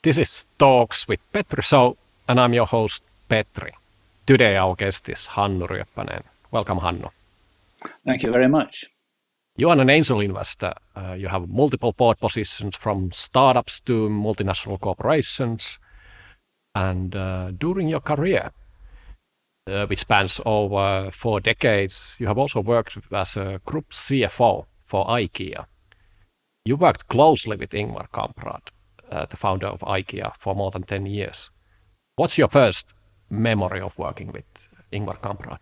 This is Talks with Petri Show, and I'm your host, Petri. Today our guest is Hannu Ryopponen. Welcome, Hannu. Thank you very much. You are an angel investor. You have multiple board positions from startups to multinational corporations. And during your career, which spans over 4 decades, you have also worked as a group CFO for IKEA. You worked closely with Ingvar Kamprad, the founder of IKEA, for more than 10 years. What's your first memory of working with Ingvar Kamprad?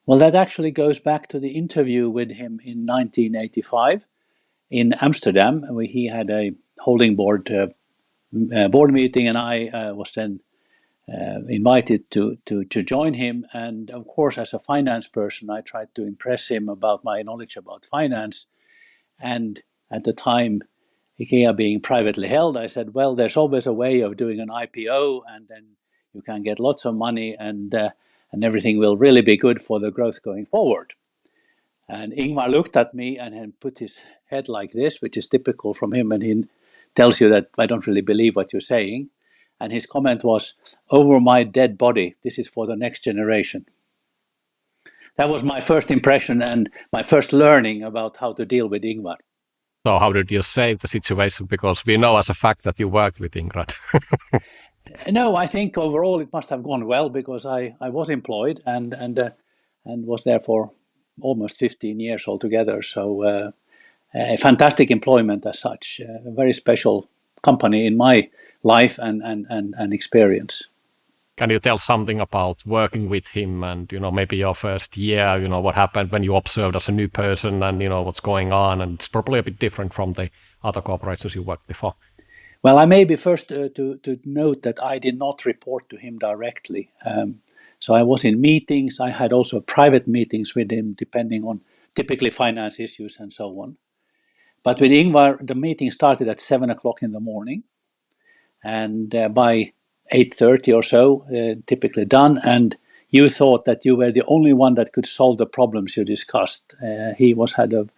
Well, that actually goes back to the interview with him in 1985 in Amsterdam, where he had a holding board meeting, and I was then invited to join him. And of course, as a finance person, I tried to impress him about my knowledge about finance. And at the time, IKEA being privately held, I said, well, there's always a way of doing an IPO, and then you can get lots of money, and everything will really be good for the growth going forward. And Ingvar looked at me and put his head like this, which is typical from him, and he tells you that I don't really believe what you're saying. And his comment was, over my dead body, this is for the next generation. That was my first impression and my first learning about how to deal with Ingvar. So how did you save the situation? Because we know as a fact that you worked with Ingvar. No, I think overall it must have gone well, because I was employed and was there for almost 15 years altogether. So a fantastic employment as such, a very special company in my life and experience. Can you tell something about working with him and, maybe your first year, what happened when you observed as a new person and, what's going on? And it's probably a bit different from the other corporations you worked before. Well, I may be first to note that I did not report to him directly. So I was in meetings. I had also private meetings with him, depending on typically finance issues and so on. But with Ingvar, the meeting started at 7 o'clock in the morning. And by 8:30 or so, typically done. And you thought that you were the only one that could solve the problems you discussed. He had a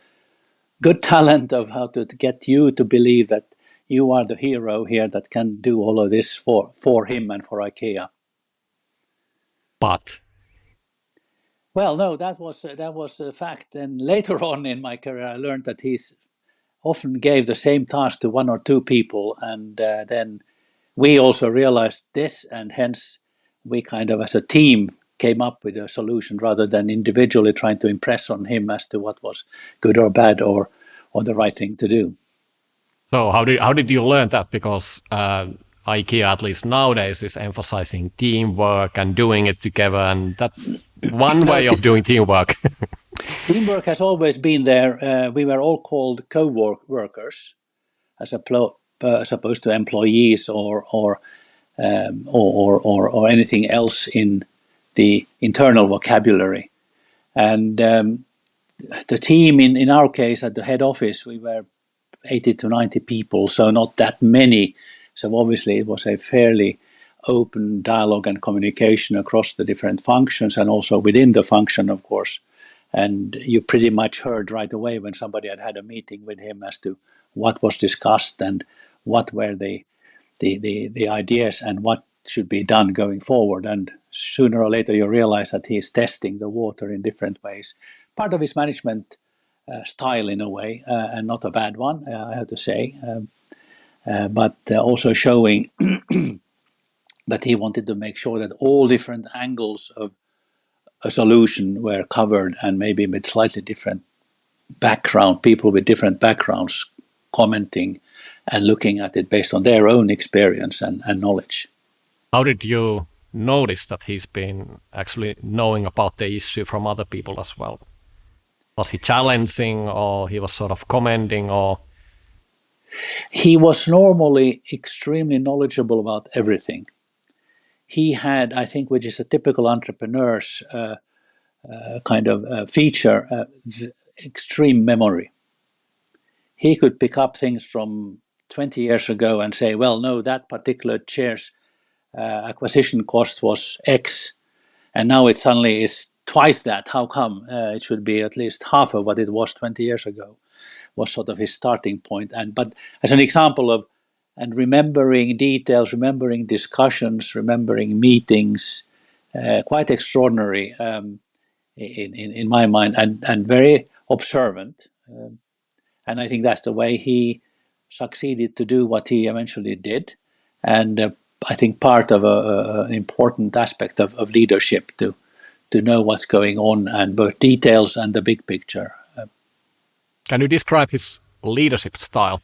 good talent of how to get you to believe that you are the hero here that can do all of this for him and for IKEA. But? Well, no, that was a fact. And later on in my career, I learned that he often gave the same task to 1 or 2 people, and then we also realized this, and hence we kind of as a team came up with a solution rather than individually trying to impress on him as to what was good or bad or the right thing to do. So how did you learn that? Because IKEA, at least nowadays, is emphasizing teamwork and doing it together, and that's one way of doing teamwork. Teamwork has always been there. We were all called co-workers as opposed to employees or anything else in the internal vocabulary. And the team, in our case, at the head office, we were 80 to 90 people, so not that many. So obviously it was a fairly open dialogue and communication across the different functions, and also within the function, of course. And you pretty much heard right away when somebody had a meeting with him as to what was discussed and what were the ideas and what should be done going forward. And sooner or later you realize that he's testing the water in different ways. Part of his management style in a way, and not a bad one, I have to say, but also showing that he wanted to make sure that all different angles of a solution were covered, and maybe with slightly different background, people with different backgrounds commenting and looking at it based on their own experience and knowledge. How did you notice that he's been actually knowing about the issue from other people as well? Was he challenging, or he was sort of commenting, or? He was normally extremely knowledgeable about everything. He had, I think, which is a typical entrepreneur's kind of feature, extreme memory. He could pick up things from 20 years ago and say, well, no, that particular chair's acquisition cost was X, and now it suddenly is twice that. How come? It should be at least half of what it was 20 years ago, was sort of his starting point. But as an example of remembering details, remembering discussions, remembering meetings, quite extraordinary in my mind, and very observant. And I think that's the way he succeeded to do what he eventually did. And I think part of an important aspect of leadership to know what's going on, and both details and the big picture. Can you describe his leadership style?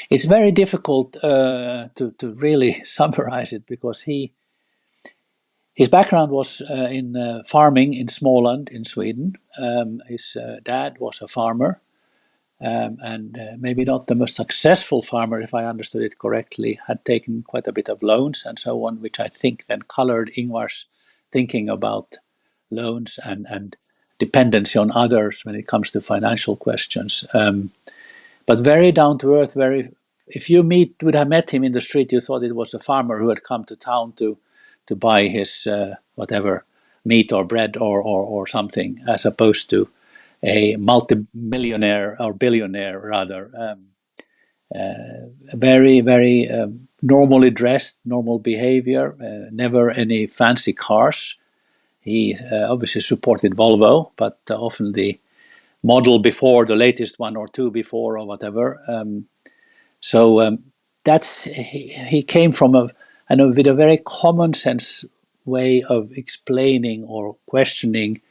It's very difficult to really summarize it, because his background was in farming in Småland in Sweden. His dad was a farmer, and maybe not the most successful farmer, if I understood it correctly, had taken quite a bit of loans and so on, which I think then colored Ingvar's thinking about loans and dependency on others when it comes to financial questions. But very down to earth, very. If you would have met him in the street, you thought it was a farmer who had come to town to buy his whatever meat or bread or something, as opposed to a multi-millionaire or billionaire rather. Very, very normally dressed, normal behavior, never any fancy cars. He obviously supported Volvo, but often the model before, the latest one or two before or whatever. So that's he came from with a very common sense way of explaining or questioning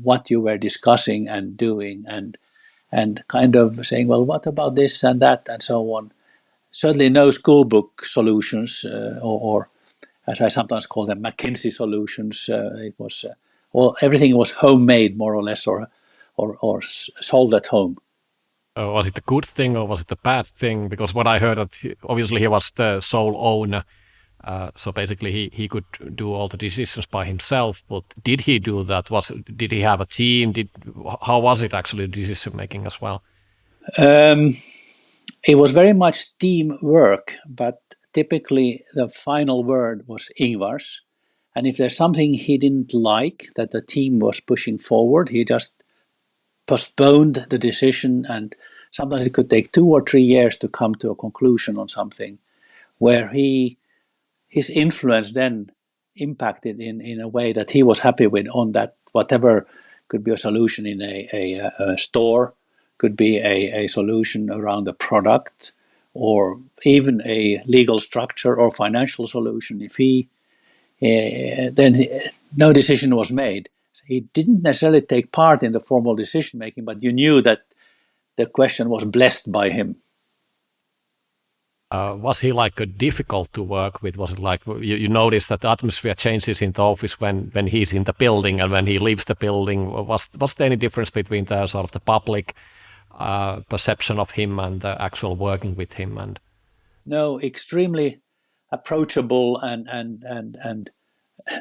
what you were discussing and doing, and kind of saying, well, what about this and that and so on. Certainly no school book solutions, or as I sometimes call them, McKinsey solutions. It was everything was homemade, more or less, or solved at home. Was it a good thing or was it a bad thing? Because what I heard, that obviously he was the sole owner, so basically he could do all the decisions by himself. But did he do that? Did he have a team? How was it actually decision making as well? It was very much teamwork, but typically the final word was Ingvar's. And if there's something he didn't like that the team was pushing forward, he just postponed the decision, and sometimes it could take 2 or 3 years to come to a conclusion on something, where his influence then impacted in a way that he was happy with on that, whatever could be a solution in a store, could be a solution around a product, or even a legal structure or financial solution. If then no decision was made. He didn't necessarily take part in the formal decision making, but you knew that the question was blessed by him. Was he difficult to work with? Was it like you notice that the atmosphere changes in the office when he's in the building and when he leaves the building? Was there any difference between the sort of the public perception of him and the actual working with him? And no, extremely approachable and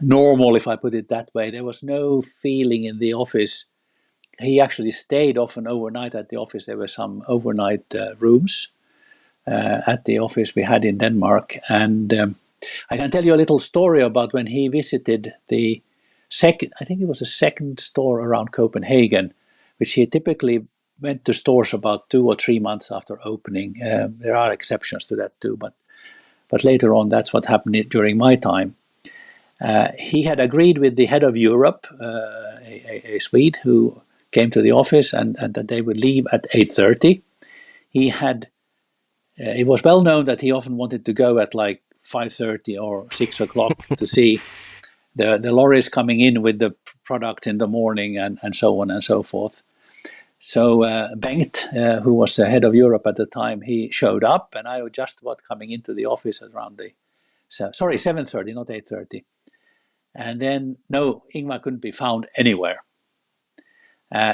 normal, if I put it that way. There was no feeling in the office. He actually stayed often overnight at the office. There were some overnight rooms at the office we had in Denmark. And I can tell you a little story about when he visited the second, I think it was the second store around Copenhagen, which he typically went to stores about 2 or 3 months after opening. There are exceptions to that too, but later on, that's what happened during my time. He had agreed with the head of Europe, a Swede, who came to the office, and that they would leave at 8:30. He had. It was well known that he often wanted to go at like 5:30 or 6 o'clock to see the lorries coming in with the product in the morning, and so on and so forth. So Bengt, who was the head of Europe at the time, he showed up, and I was just about coming into the office around 7:30, not 8:30. And then, no, Ingvar couldn't be found anywhere.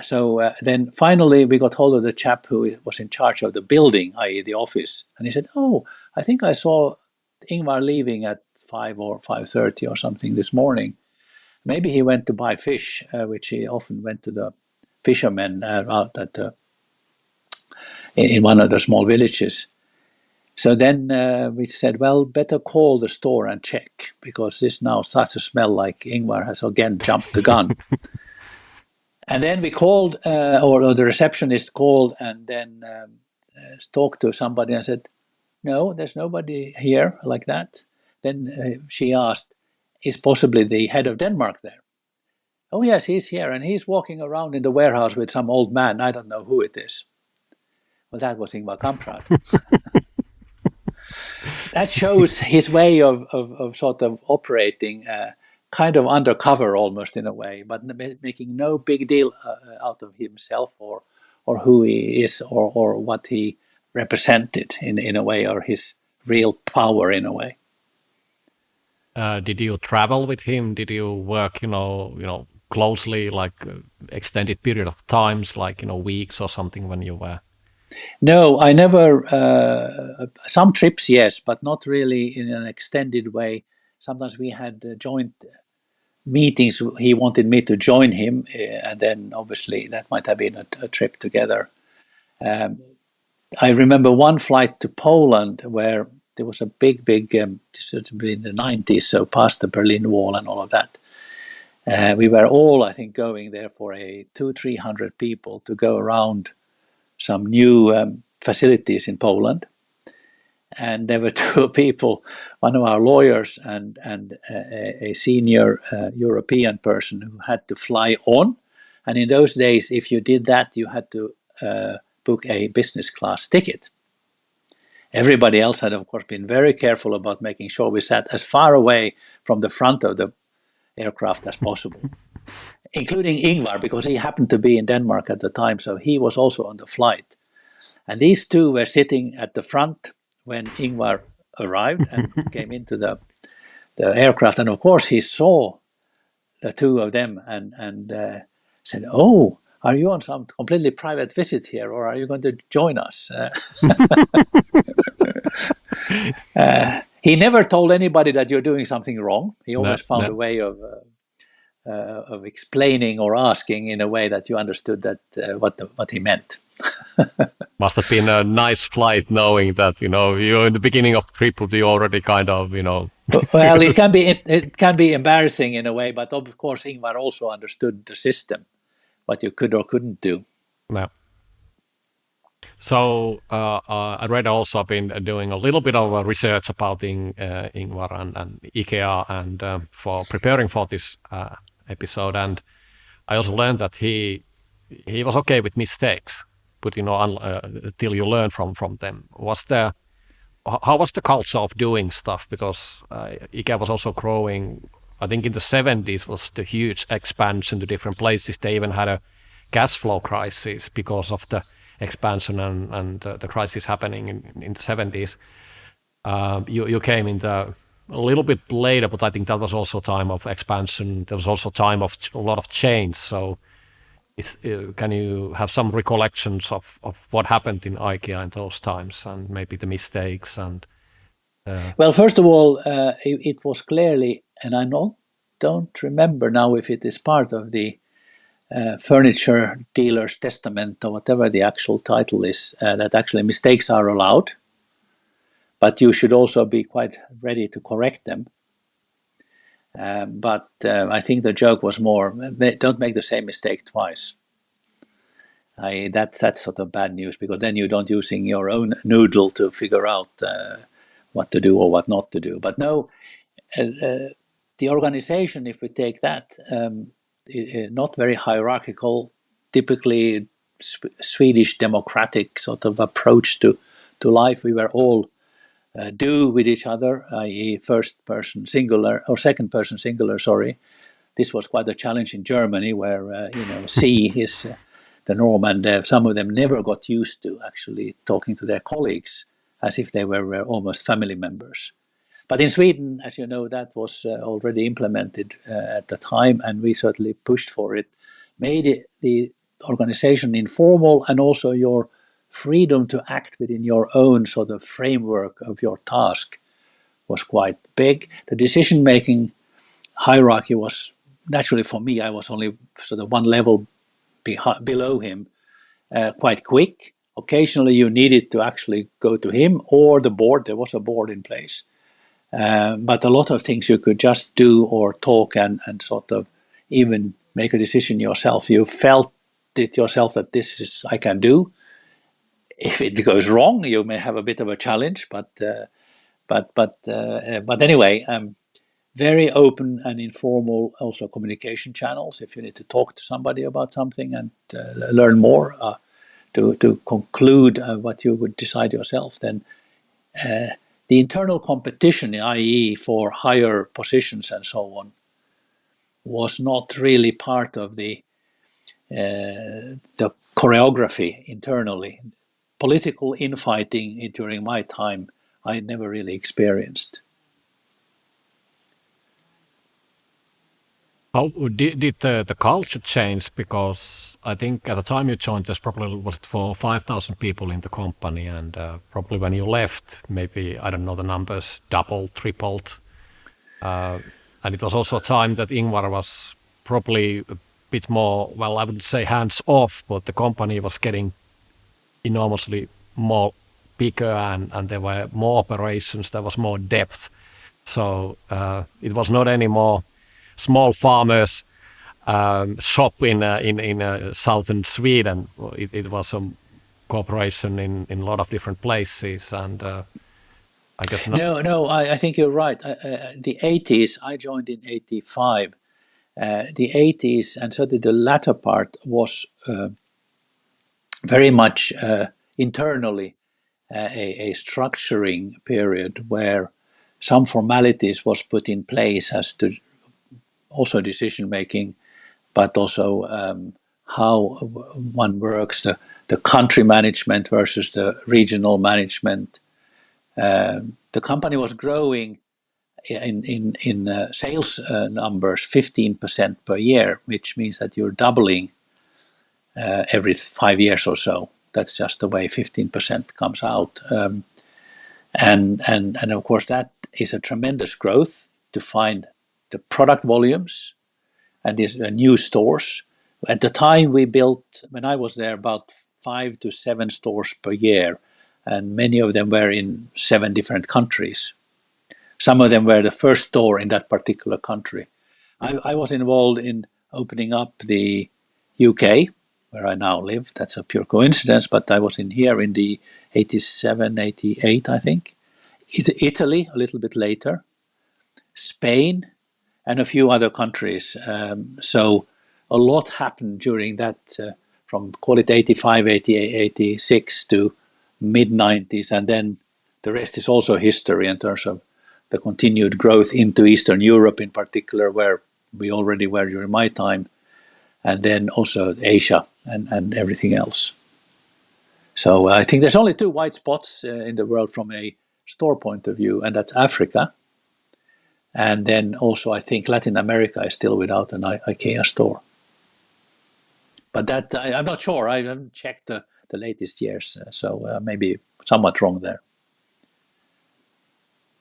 So then finally we got hold of the chap who was in charge of the building, i.e. the office. And he said, oh, I think I saw Ingvar leaving at 5 or 5:30 or something this morning. Maybe he went to buy fish, which he often went to the fishermen out at in one of the small villages. So then we said, well, better call the store and check, because this now starts to smell like Ingvar has again jumped the gun. And then we called, or the receptionist called, and then talked to somebody and said, no, there's nobody here like that. Then she asked, is possibly the head of Denmark there? Oh, yes, he's here, and he's walking around in the warehouse with some old man. I don't know who it is. Well, that was Ingvar Kamprad. That shows his way of sort of operating, kind of undercover almost in a way, but making no big deal out of himself or who he is or what he represented in a way, or his real power in a way. Did you travel with him? Did you work, closely, like extended period of times, like weeks or something when you were? No, I never. Some trips, yes, but not really in an extended way. Sometimes we had joint meetings. He wanted me to join him, and then obviously that might have been a trip together. I remember one flight to Poland where there was a big, this was in the 90s, so past the Berlin Wall and all of that. We were all, I think, going there for 200-300 people to go around some new facilities in Poland. And there were two people, one of our lawyers and a senior European person who had to fly on. And in those days, if you did that, you had to book a business class ticket. Everybody else had, of course, been very careful about making sure we sat as far away from the front of the aircraft as possible, including Ingvar, because he happened to be in Denmark at the time, so he was also on the flight. And these two were sitting at the front when Ingvar arrived and came into the aircraft. And of course, he saw the two of them and said, "Oh, are you on some completely private visit here, or are you going to join us?" He never told anybody that you're doing something wrong. He always found a way of explaining or asking in a way that you understood that what he meant. Must have been a nice flight, knowing that you're in the beginning of the trip, you already kind of Well, it can be embarrassing in a way, but of course Ingvar also understood the system, what you could or couldn't do. Yeah. So I read also been doing a little bit of research about Ingvar and IKEA, and for preparing for this episode, and I also learned that he was okay with mistakes, but till you learn from them. How was the culture of doing stuff? Because IKEA was also growing. I think in the 70s was the huge expansion to different places. They even had a cash flow crisis because of the expansion and the crisis happening in the 70s. You came in a little bit later, but I think that was also time of expansion. There was also time of a lot of change. So can you have some recollections of what happened in IKEA in those times, and maybe the mistakes? And Well, first of all, it was clearly, and I don't remember now if it is part of the furniture dealer's testament or whatever the actual title is, that actually mistakes are allowed, but you should also be quite ready to correct them. But I think the joke was more, don't make the same mistake twice. That's sort of bad news, because then you don't using your own noodle to figure out what to do or what not to do. But no, the organization, if we take that, not very hierarchical, typically Swedish democratic sort of approach to life. We were all do with each other, i.e. first person singular or second person singular, sorry. This was quite a challenge in Germany, where C is the norm, and some of them never got used to actually talking to their colleagues as if they were almost family members. But in Sweden, as you know, that was already implemented at the time, and we certainly pushed for it, made the organization informal, and also your freedom to act within your own sort of framework of your task was quite big. The decision-making hierarchy was, naturally for me, I was only sort of one level below him, quite quick. Occasionally you needed to actually go to him or the board. There was a board in place. But a lot of things you could just do or talk and sort of even make a decision yourself. You felt it yourself that this is I can do. if it goes wrong, you may have a bit of a challenge. But anyway, very open and informal also communication channels. If you need to talk to somebody about something and learn more, to conclude what you would decide yourself, then the internal competition, i.e. for higher positions and so on, was not really part of the choreography internally. Political infighting during my time, I never really experienced. How did the culture change? Because I think at the time you joined, there's probably was it for 5,000 people in the company, and probably when you left, maybe I don't know the numbers, doubled, tripled, and it was also a time that Ingvar was probably a bit more, well, I wouldn't say hands off, but the company was getting enormously more bigger, and there were more operations, there was more depth. So it was not anymore small farmers shop in southern Sweden. It was a cooperation in a lot of different places, and I guess not. No, I think you're right. The 80s, I joined in 85. The 80s and certainly the latter part was very much internally a structuring period where some formalities was put in place as to also decision making, but also how one works, the country management versus the regional management. The company was growing in sales numbers 15% per year, which means that you're doubling every 5 years or so. That's just the way 15% comes out. And of course, that is a tremendous growth to find the product volumes and these new stores. At the time we built, when I was there, about 5 to 7 stores per year, and many of them were in 7 different countries. Some of them were the first store in that particular country. I was involved in opening up the UK, where I now live. That's a pure coincidence, but I was in here in the 87, 88, I think. Italy, a little bit later. Spain, and a few other countries. So a lot happened during that, from call it 85, 88, 86 to mid-90s, and then the rest is also history in terms of the continued growth into Eastern Europe in particular, where we already were during my time, and then also Asia and everything else. So I think there's only 2 white spots in the world from a store point of view, and that's Africa. And then also I think Latin America is still without an IKEA store. But that I'm not sure. I haven't checked the latest years, so maybe somewhat wrong there.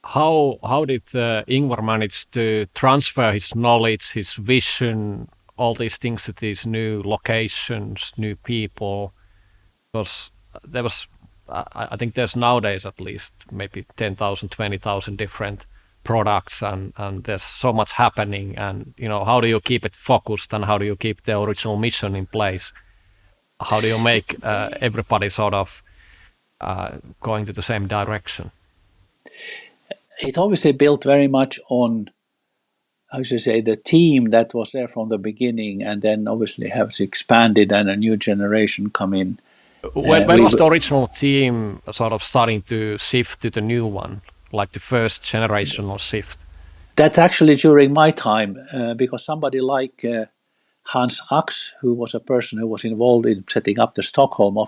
How did Ingvar manage to transfer his knowledge, his vision, all these things to these new locations, new people? Because there was, I think there's nowadays at least maybe 10,000, 20,000 different products, and there's so much happening. And how do you keep it focused, and how do you keep the original mission in place? How do you make everybody sort of going to the same direction? It obviously built very much on, how should I say, the team that was there from the beginning, and then obviously has expanded and a new generation come in. When was the original team sort of starting to shift to the new one, like the first generational shift? That's actually during my time, because somebody like Hans Ax, who was a person who was involved in setting up the Stockholm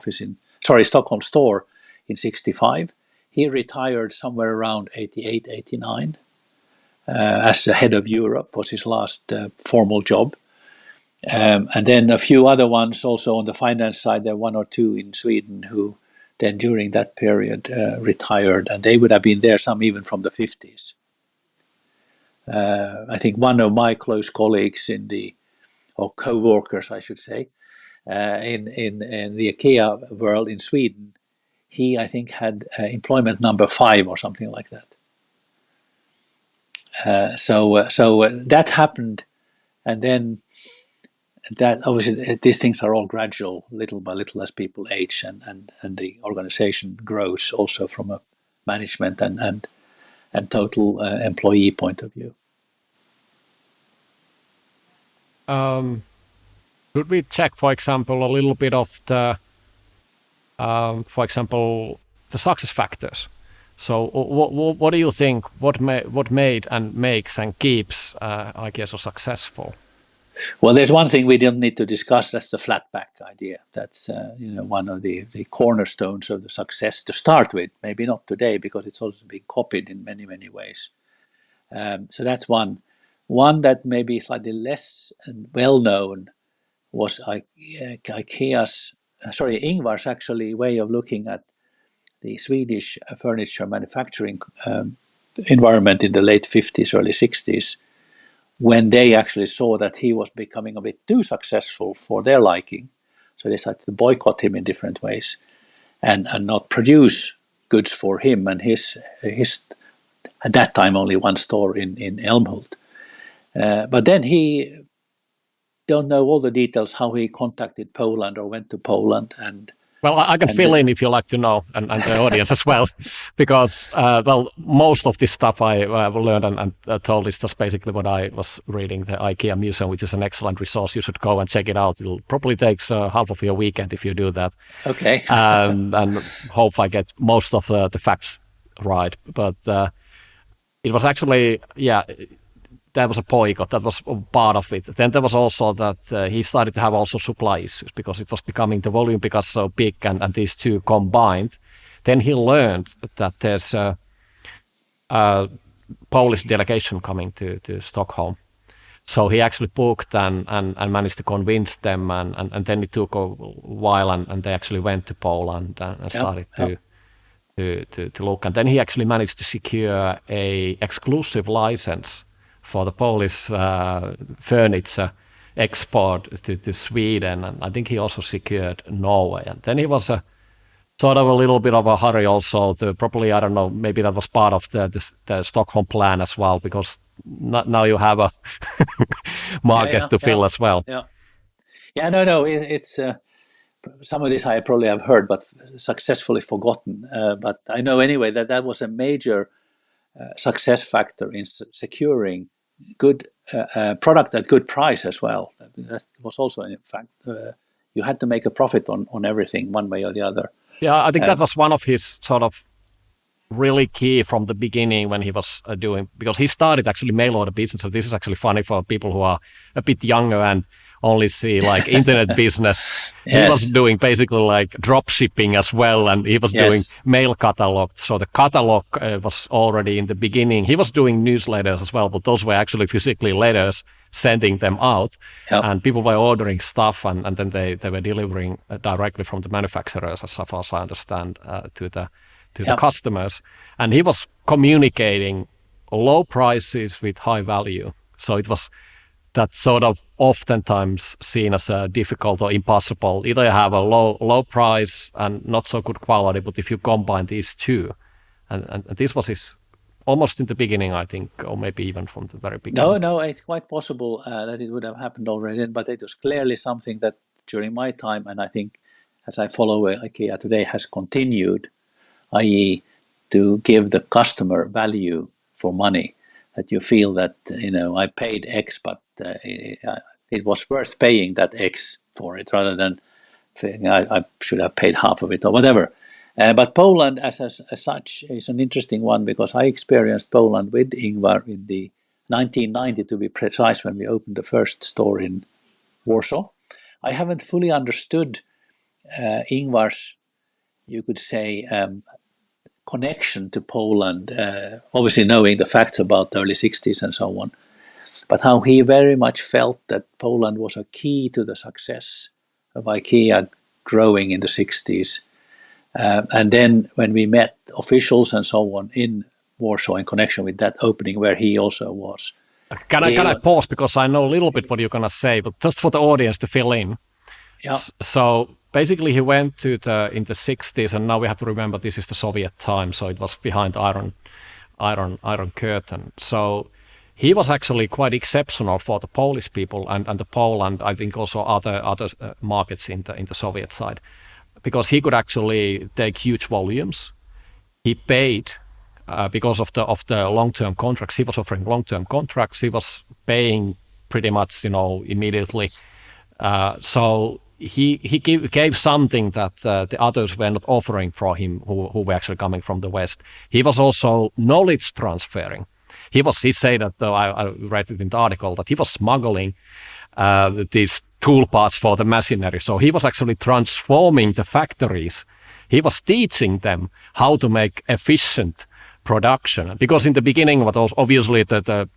store in 65, he retired somewhere around 88, 89 as the head of Europe, was his last formal job. And then a few other ones also on the finance side, there were 1 or 2 in Sweden who then during that period retired, and they would have been there, some even from the 50s. I think one of my close colleagues or co-workers, I should say, in the IKEA world in Sweden, he, I think, had employment number 5 or something like that. So that happened, and then that obviously these things are all gradual, little by little, as people age and the organization grows, also from a management and total employee point of view. Could we check, for example, a little bit of the, for example, the success factors? So, what do you think? What made and makes and keeps IKEA so successful? Well, there's one thing we don't need to discuss. That's the flat pack idea. That's one of the cornerstones of the success to start with. Maybe not today, because it's also been copied in many ways. So that's one. One that may be slightly less well known was Ingvar's actually way of looking at the Swedish furniture manufacturing environment in the late 50s, early 60s, when they actually saw that he was becoming a bit too successful for their liking. So they started to boycott him in different ways and not produce goods for him and his at that time only one store in Älmhult. But then he don't know all the details how he contacted Poland or went to Poland well, I can fill in if you like to know, and the audience as well, because most of this stuff I learned and told is just basically what I was reading, the IKEA Museum, which is an excellent resource. You should go and check it out. It'll probably takes half of your weekend if you do that. Okay. And hope I get most of the facts right. But it was actually, that was a boycott. That was part of it. Then there was also that he started to have also supply issues because it was becoming, the volume because so big and these two combined. Then he learned that there's a Polish delegation coming to Stockholm. So he actually booked and managed to convince them. And then it took a while and they actually went to Poland and started to look. And then he actually managed to secure a exclusive license for the Polish furniture export to Sweden, and I think he also secured Norway. And then he was sort of a little bit of a hurry also to probably, I don't know, maybe that was part of the Stockholm plan as well, because now you have a market to fill as well. No, it's some of this I probably have heard, but successfully forgotten. But I know anyway that was a major success factor in securing good product at good price as well. That was also, in fact, you had to make a profit on everything one way or the other. Yeah, I think that was one of his sort of really key from the beginning when he was doing, because he started actually mail order business. So this is actually funny for people who are a bit younger and only see like internet business. He was doing basically like drop shipping as well, and he was doing mail catalog. So the catalog was already in the beginning. He was doing newsletters as well, but those were actually physically letters, sending them out, and people were ordering stuff, and then they were delivering directly from the manufacturers, as far as I understand, to the customers. And he was communicating low prices with high value. So it was that sort of oftentimes seen as difficult or impossible. Either you have a low price and not so good quality, but if you combine these two, and this was his almost in the beginning, I think, or maybe even from the very beginning. No, it's quite possible that it would have happened already, but it was clearly something that during my time, and I think as I follow IKEA today, has continued, i.e. to give the customer value for money. That you feel that, I paid X, but it was worth paying that X for it, rather than thinking I should have paid half of it or whatever. But Poland as such is an interesting one, because I experienced Poland with Ingvar in the 1990, to be precise, when we opened the first store in Warsaw. I haven't fully understood Ingvar's, you could say, connection to Poland, obviously knowing the facts about the early 60s and so on, but how he very much felt that Poland was a key to the success of IKEA growing in the 60s. And then when we met officials and so on in Warsaw in connection with that opening, where he also was. Can I pause, because I know a little bit what you're going to say, but just for the audience to fill in. Yeah. So basically he went to in the 60s, and now we have to remember this is the Soviet time, so it was behind iron curtain. So he was actually quite exceptional for the Polish people and the Poland, I think also other markets in the Soviet side, because he could actually take huge volumes. He paid because of the long-term contracts. He was offering long-term contracts. He was paying pretty much, immediately. So he gave something that the others were not offering for him, who were actually coming from the West. He was also knowledge transferring. He said that, though I read it in the article, that he was smuggling these tool parts for the machinery. So he was actually transforming the factories. He was teaching them how to make efficient production, because in the beginning, but also obviously the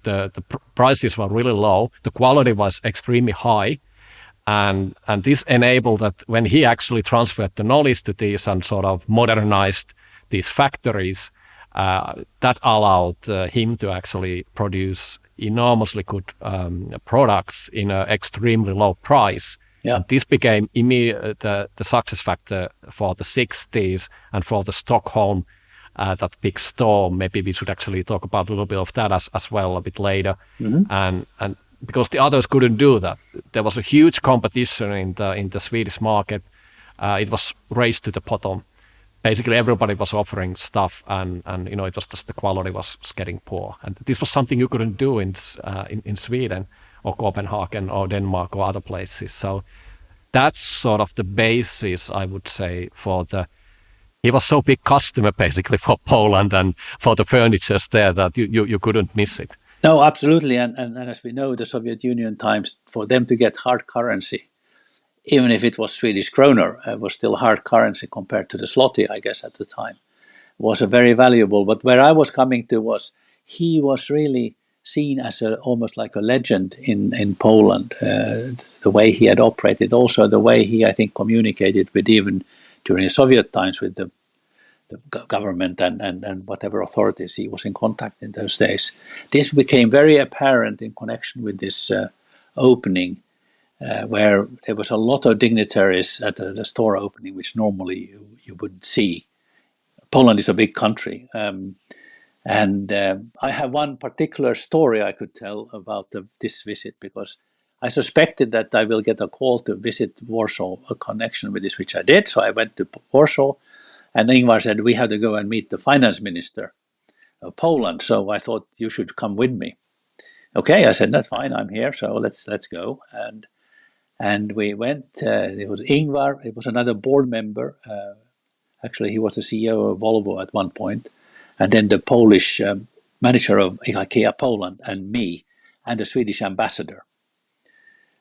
prices were really low, the quality was extremely high, and this enabled that when he actually transferred the knowledge to these and sort of modernized these factories, that allowed him to actually produce enormously good products in an extremely low price. Yeah. And this became the success factor for the 60s and for the Stockholm, that big storm. Maybe we should actually talk about a little bit of that as well a bit later. And because the others couldn't do that, there was a huge competition in the Swedish market. It was raised to the bottom. Basically, everybody was offering stuff, and it was just the quality was getting poor. And this was something you couldn't do in Sweden or Copenhagen or Denmark or other places. So that's sort of the basis, I would say, he was so big customer basically for Poland and for the furnitures there that you couldn't miss it. No, absolutely. And as we know, the Soviet Union times, for them to get hard currency, even if it was Swedish kroner, it was still hard currency compared to the zloty, I guess, at the time, was a very valuable. But where I was coming to was he was really seen as almost like a legend in Poland, the way he had operated, also the way he, I think, communicated with, even during the Soviet times, with the government and whatever authorities he was in contact in those days. This became very apparent in connection with this opening, where there was a lot of dignitaries at the store opening, which normally you wouldn't see. Poland is a big country. And I have one particular story I could tell about this visit, because I suspected that I will get a call to visit Warsaw, a connection with this, which I did. So I went to Warsaw, and Ingvar said, we have to go and meet the finance minister of Poland. So I thought, you should come with me. Okay, I said, that's fine, I'm here, so let's go. And we went, it was Ingvar, it was another board member. Actually, he was the CEO of Volvo at one point. And then the Polish manager of IKEA Poland, and me, and the Swedish ambassador.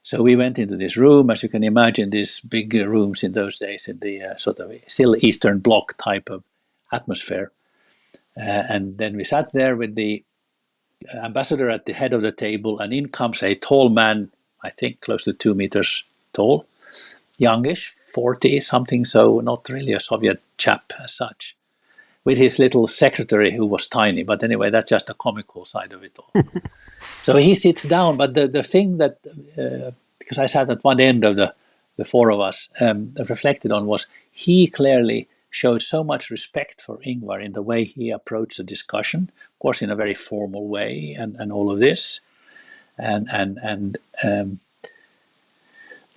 So we went into this room, as you can imagine, these big rooms in those days, in the sort of still Eastern Bloc type of atmosphere. And then we sat there with the ambassador at the head of the table, and in comes a tall man, I think close to 2 meters tall, youngish, 40 something, so not really a Soviet chap as such, with his little secretary who was tiny. But anyway, that's just the comical side of it all. So he sits down, but the thing that, because I sat at one end of the four of us, reflected on was he clearly showed so much respect for Ingvar in the way he approached the discussion, of course in a very formal way, and all of this. And there's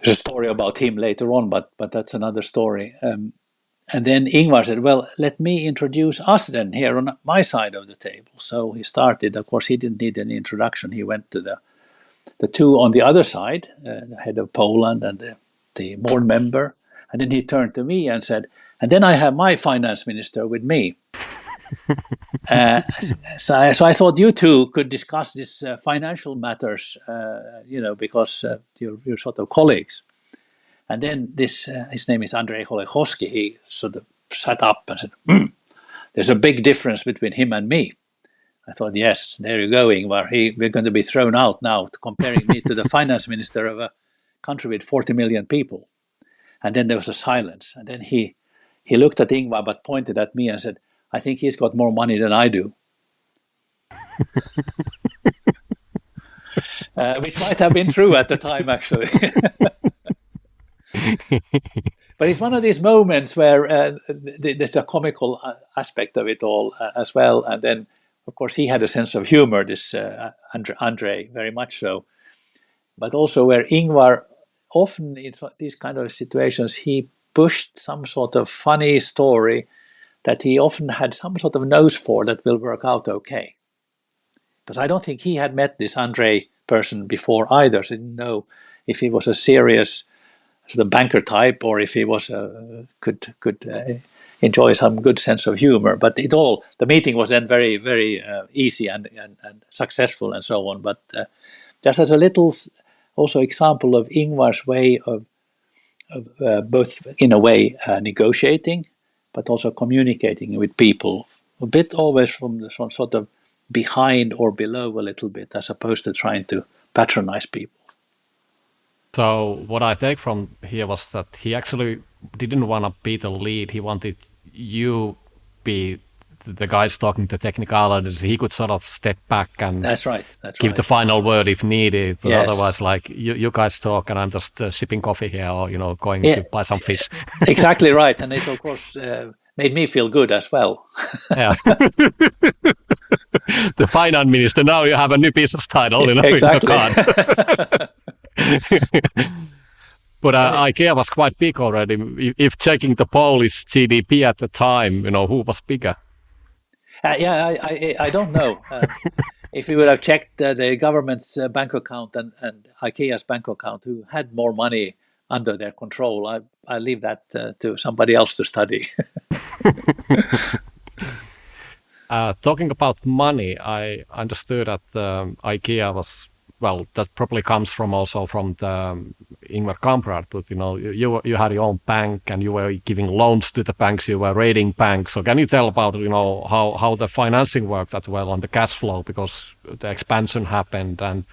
a story about him later on, but that's another story. And then Ingvar said, well, let me introduce us then here on my side of the table. So he started. Of course, he didn't need any introduction. He went to the two on the other side, the head of Poland and the board member. And then he turned to me and said, and then I have my finance minister with me. So I thought you two could discuss this financial matters, because you're sort of colleagues. And then this, his name is Andrei Holechowski, he sort of sat up and said, there's a big difference between him and me. I thought, yes, there you go, Ingvar. We're going to be thrown out now, comparing me to the finance minister of a country with 40 million people. And then there was a silence. And then he looked at Ingvar, but pointed at me and said, I think he's got more money than I do. Which might have been true at the time, actually. But it's one of these moments where there's a comical aspect of it all as well. And then of course, he had a sense of humor, this Andre, very much so. But also where Ingvar, often in these kind of situations, he pushed some sort of funny story that he often had some sort of nose for that will work out okay. Because I don't think he had met this Andre person before either, so he didn't know if he was a serious sort of banker type or if he was could enjoy some good sense of humor. But the meeting was then very, very easy and successful and so on. But just as a little also example of Ingvar's way of both in a way negotiating, but also communicating with people, a bit always from sort of behind or below a little bit, as opposed to trying to patronize people. So what I take from here was that he actually didn't want to be the lead. He wanted you be the guys talking to technicalities. He could sort of step back and that's right. Give the final word if needed. But yes. Otherwise, like you guys talk and I'm just sipping coffee here or going to buy some fish. Exactly right. And it of course made me feel good as well. Yeah. The finance minister, now you have a new business title, exactly. in your card. But IKEA was quite big already. If checking the Polish GDP at the time, who was bigger? I don't know. If we would have checked the government's bank account and IKEA's bank account, who had more money under their control, I leave that to somebody else to study. Talking about money, I understood that IKEA was, well, that probably comes from the Ingvar Kamprad, but you had your own bank and you were giving loans to the banks, you were raiding banks. So can you tell about how the financing worked as well on the cash flow, because the expansion happened and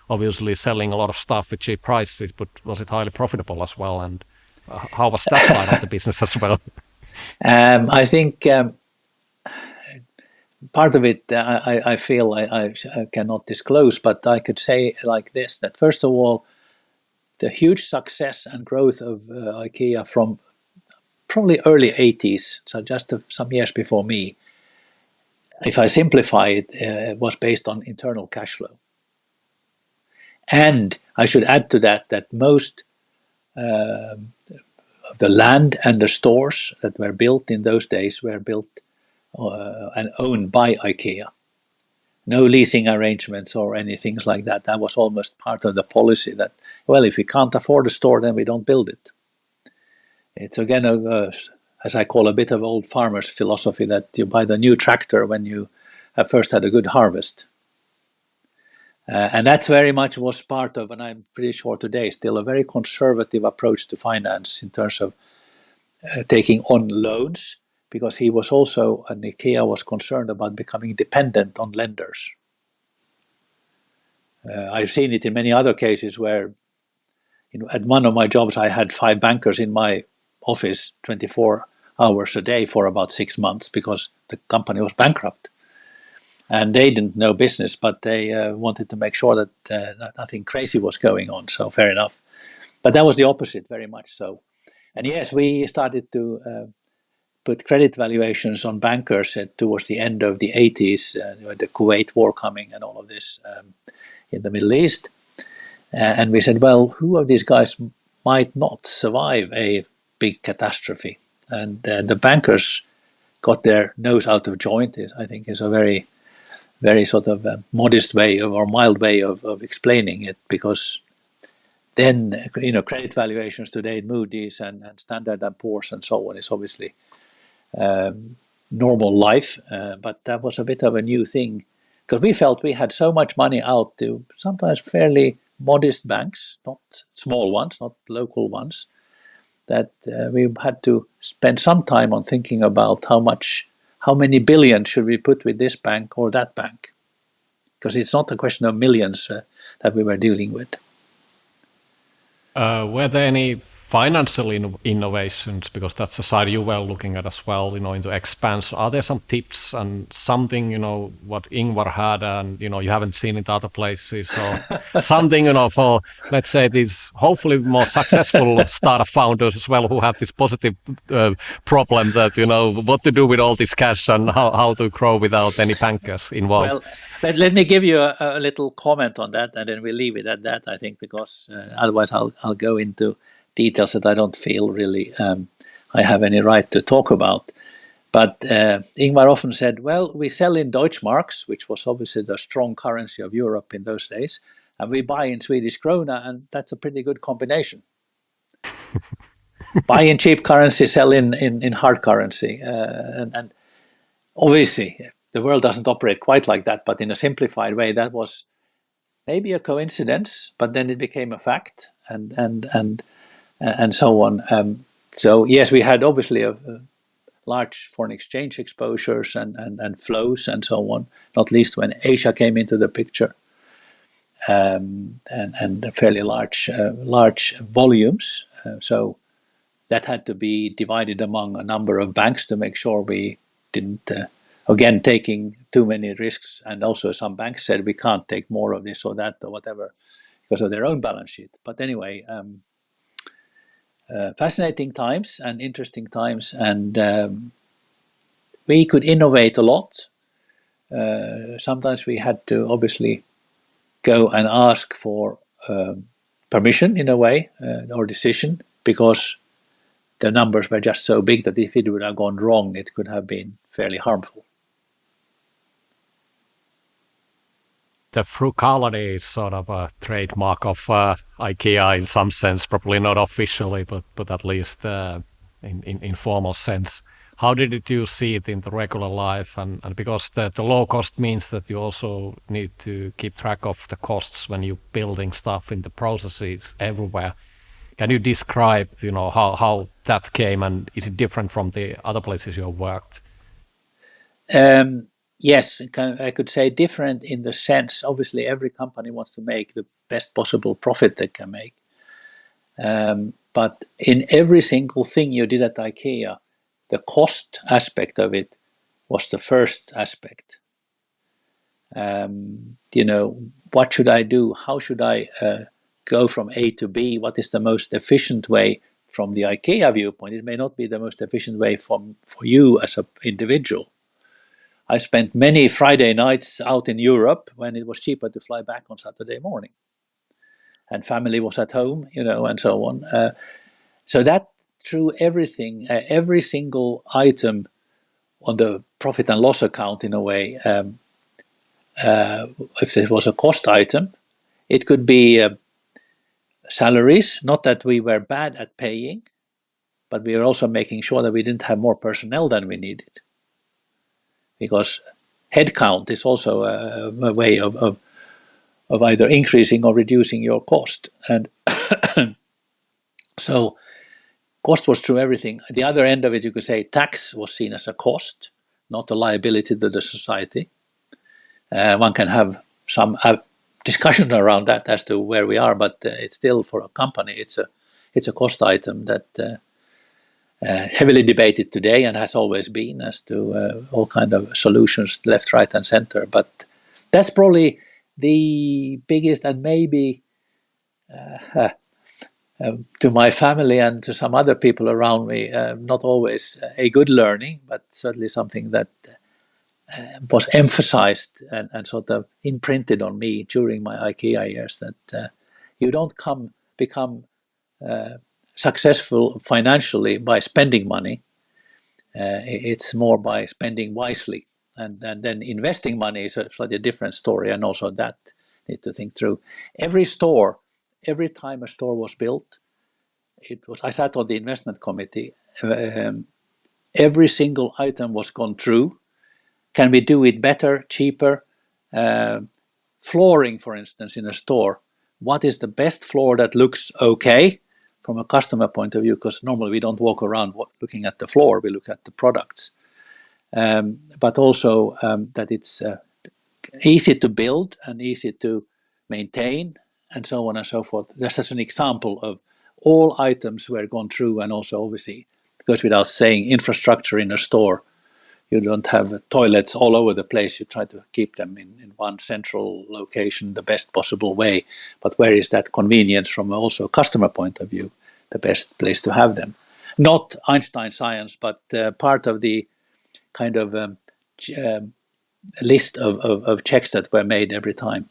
obviously selling a lot of stuff at cheap prices, but was it highly profitable as well? And how was that side of the business as well? I think part of it I feel I cannot disclose, but I could say like this, that first of all, the huge success and growth of IKEA from probably early 80s, so just some years before me, if I simplify it, was based on internal cash flow. And I should add to that most of the land and the stores that were built in those days were built and owned by IKEA. No leasing arrangements or anything like that. That was almost part of the policy that, well, if we can't afford a store, then we don't build it. It's again, as I call, a bit of old farmer's philosophy, that you buy the new tractor when you have first had a good harvest. And that's very much was part of, and I'm pretty sure today, still a very conservative approach to finance in terms of taking on loans, because he was also, and IKEA was concerned about becoming dependent on lenders. I've seen it in many other cases where, at one of my jobs, I had 5 bankers in my office 24 hours a day for about 6 months because the company was bankrupt. And they didn't know business, but they wanted to make sure that nothing crazy was going on. So fair enough. But that was the opposite, very much so. And yes, we started to put credit valuations on bankers towards the end of the 80s, the Kuwait war coming and all of this in the Middle East. And we said, well, who of these guys might not survive a big catastrophe? And the bankers got their nose out of joint, I think is a very, very sort of modest way or mild way of explaining it, because then, credit valuations today, Moody's and Standard & Poor's and so on, is obviously normal life, but that was a bit of a new thing, because we felt we had so much money out to sometimes fairly modest banks, not small ones, not local ones, that we had to spend some time on thinking about how many billions should we put with this bank or that bank, because it's not a question of millions that we were dealing with. Were there any financial innovations, because that's the side you were looking at as well, into expansion. Are there some tips and something, what Ingvar had and, you haven't seen it other places, or something, for, let's say, these hopefully more successful startup founders as well, who have this positive problem that, what to do with all this cash and how to grow without any bankers involved? Well, let me give you a little comment on that, and then we'll leave it at that, I think, because otherwise I'll go into details that I don't feel really I have any right to talk about. But Ingvar often said, well, we sell in Deutschmarks, which was obviously the strong currency of Europe in those days, and we buy in Swedish krona, and that's a pretty good combination. Buy in cheap currency, sell in hard currency. And obviously, the world doesn't operate quite like that, but in a simplified way, that was maybe a coincidence, but then it became a fact, and so on. So yes, we had obviously a large foreign exchange exposures and flows and so on, not least when Asia came into the picture, and fairly large volumes. So that had to be divided among a number of banks to make sure we didn't, again, taking too many risks. And also some banks said we can't take more of this or that or whatever because of their own balance sheet. But anyway, fascinating times and interesting times, and we could innovate a lot. Sometimes we had to obviously go and ask for permission in a way, or decision, because the numbers were just so big that if it would have gone wrong, it could have been fairly harmful. The frugality is sort of a trademark of IKEA in some sense, probably not officially, but at least in formal sense. How did you see it in the regular life? And because the low cost means that you also need to keep track of the costs when you're building stuff in the processes everywhere. Can you describe, how that came, and is it different from the other places you have worked? Yes, I could say different in the sense, obviously every company wants to make the best possible profit they can make. But in every single thing you did at IKEA, the cost aspect of it was the first aspect. What should I do? How should I go from A to B? What is the most efficient way from the IKEA viewpoint? It may not be the most efficient way for you as an individual. I spent many Friday nights out in Europe when it was cheaper to fly back on Saturday morning, and family was at home, and so on. So that through everything, every single item on the profit and loss account, in a way, if it was a cost item, it could be salaries. Not that we were bad at paying, but we were also making sure that we didn't have more personnel than we needed, because headcount is also a way of either increasing or reducing your cost. And so cost was through everything. At the other end of it, you could say tax was seen as a cost, not a liability to the society. One can have some discussion around that as to where we are, but it's still, for a company, it's a cost item that heavily debated today and has always been, as to all kind of solutions, left, right, and center. But that's probably the biggest, and maybe to my family and to some other people around me, not always a good learning, but certainly something that was emphasized and sort of imprinted on me during my IKEA years, that you don't become successful financially by spending money. It's more by spending wisely, and then investing money is a slightly different story, and also that need to think through. Every time a store was built, I sat on the investment committee. Every single item was gone through. Can we do it better, cheaper? Flooring, for instance, in a store. What is the best floor that looks okay from a customer point of view? Because normally we don't walk around looking at the floor, we look at the products. But also that it's easy to build and easy to maintain, and so on and so forth. That's just an example of all items were gone through, and also obviously, it goes without saying, infrastructure in a store. You don't have toilets all over the place. You try to keep them in one central location the best possible way. But where is that convenience from also a customer point of view? The best place to have them. Not Einstein science, but part of the kind of list of checks that were made every time.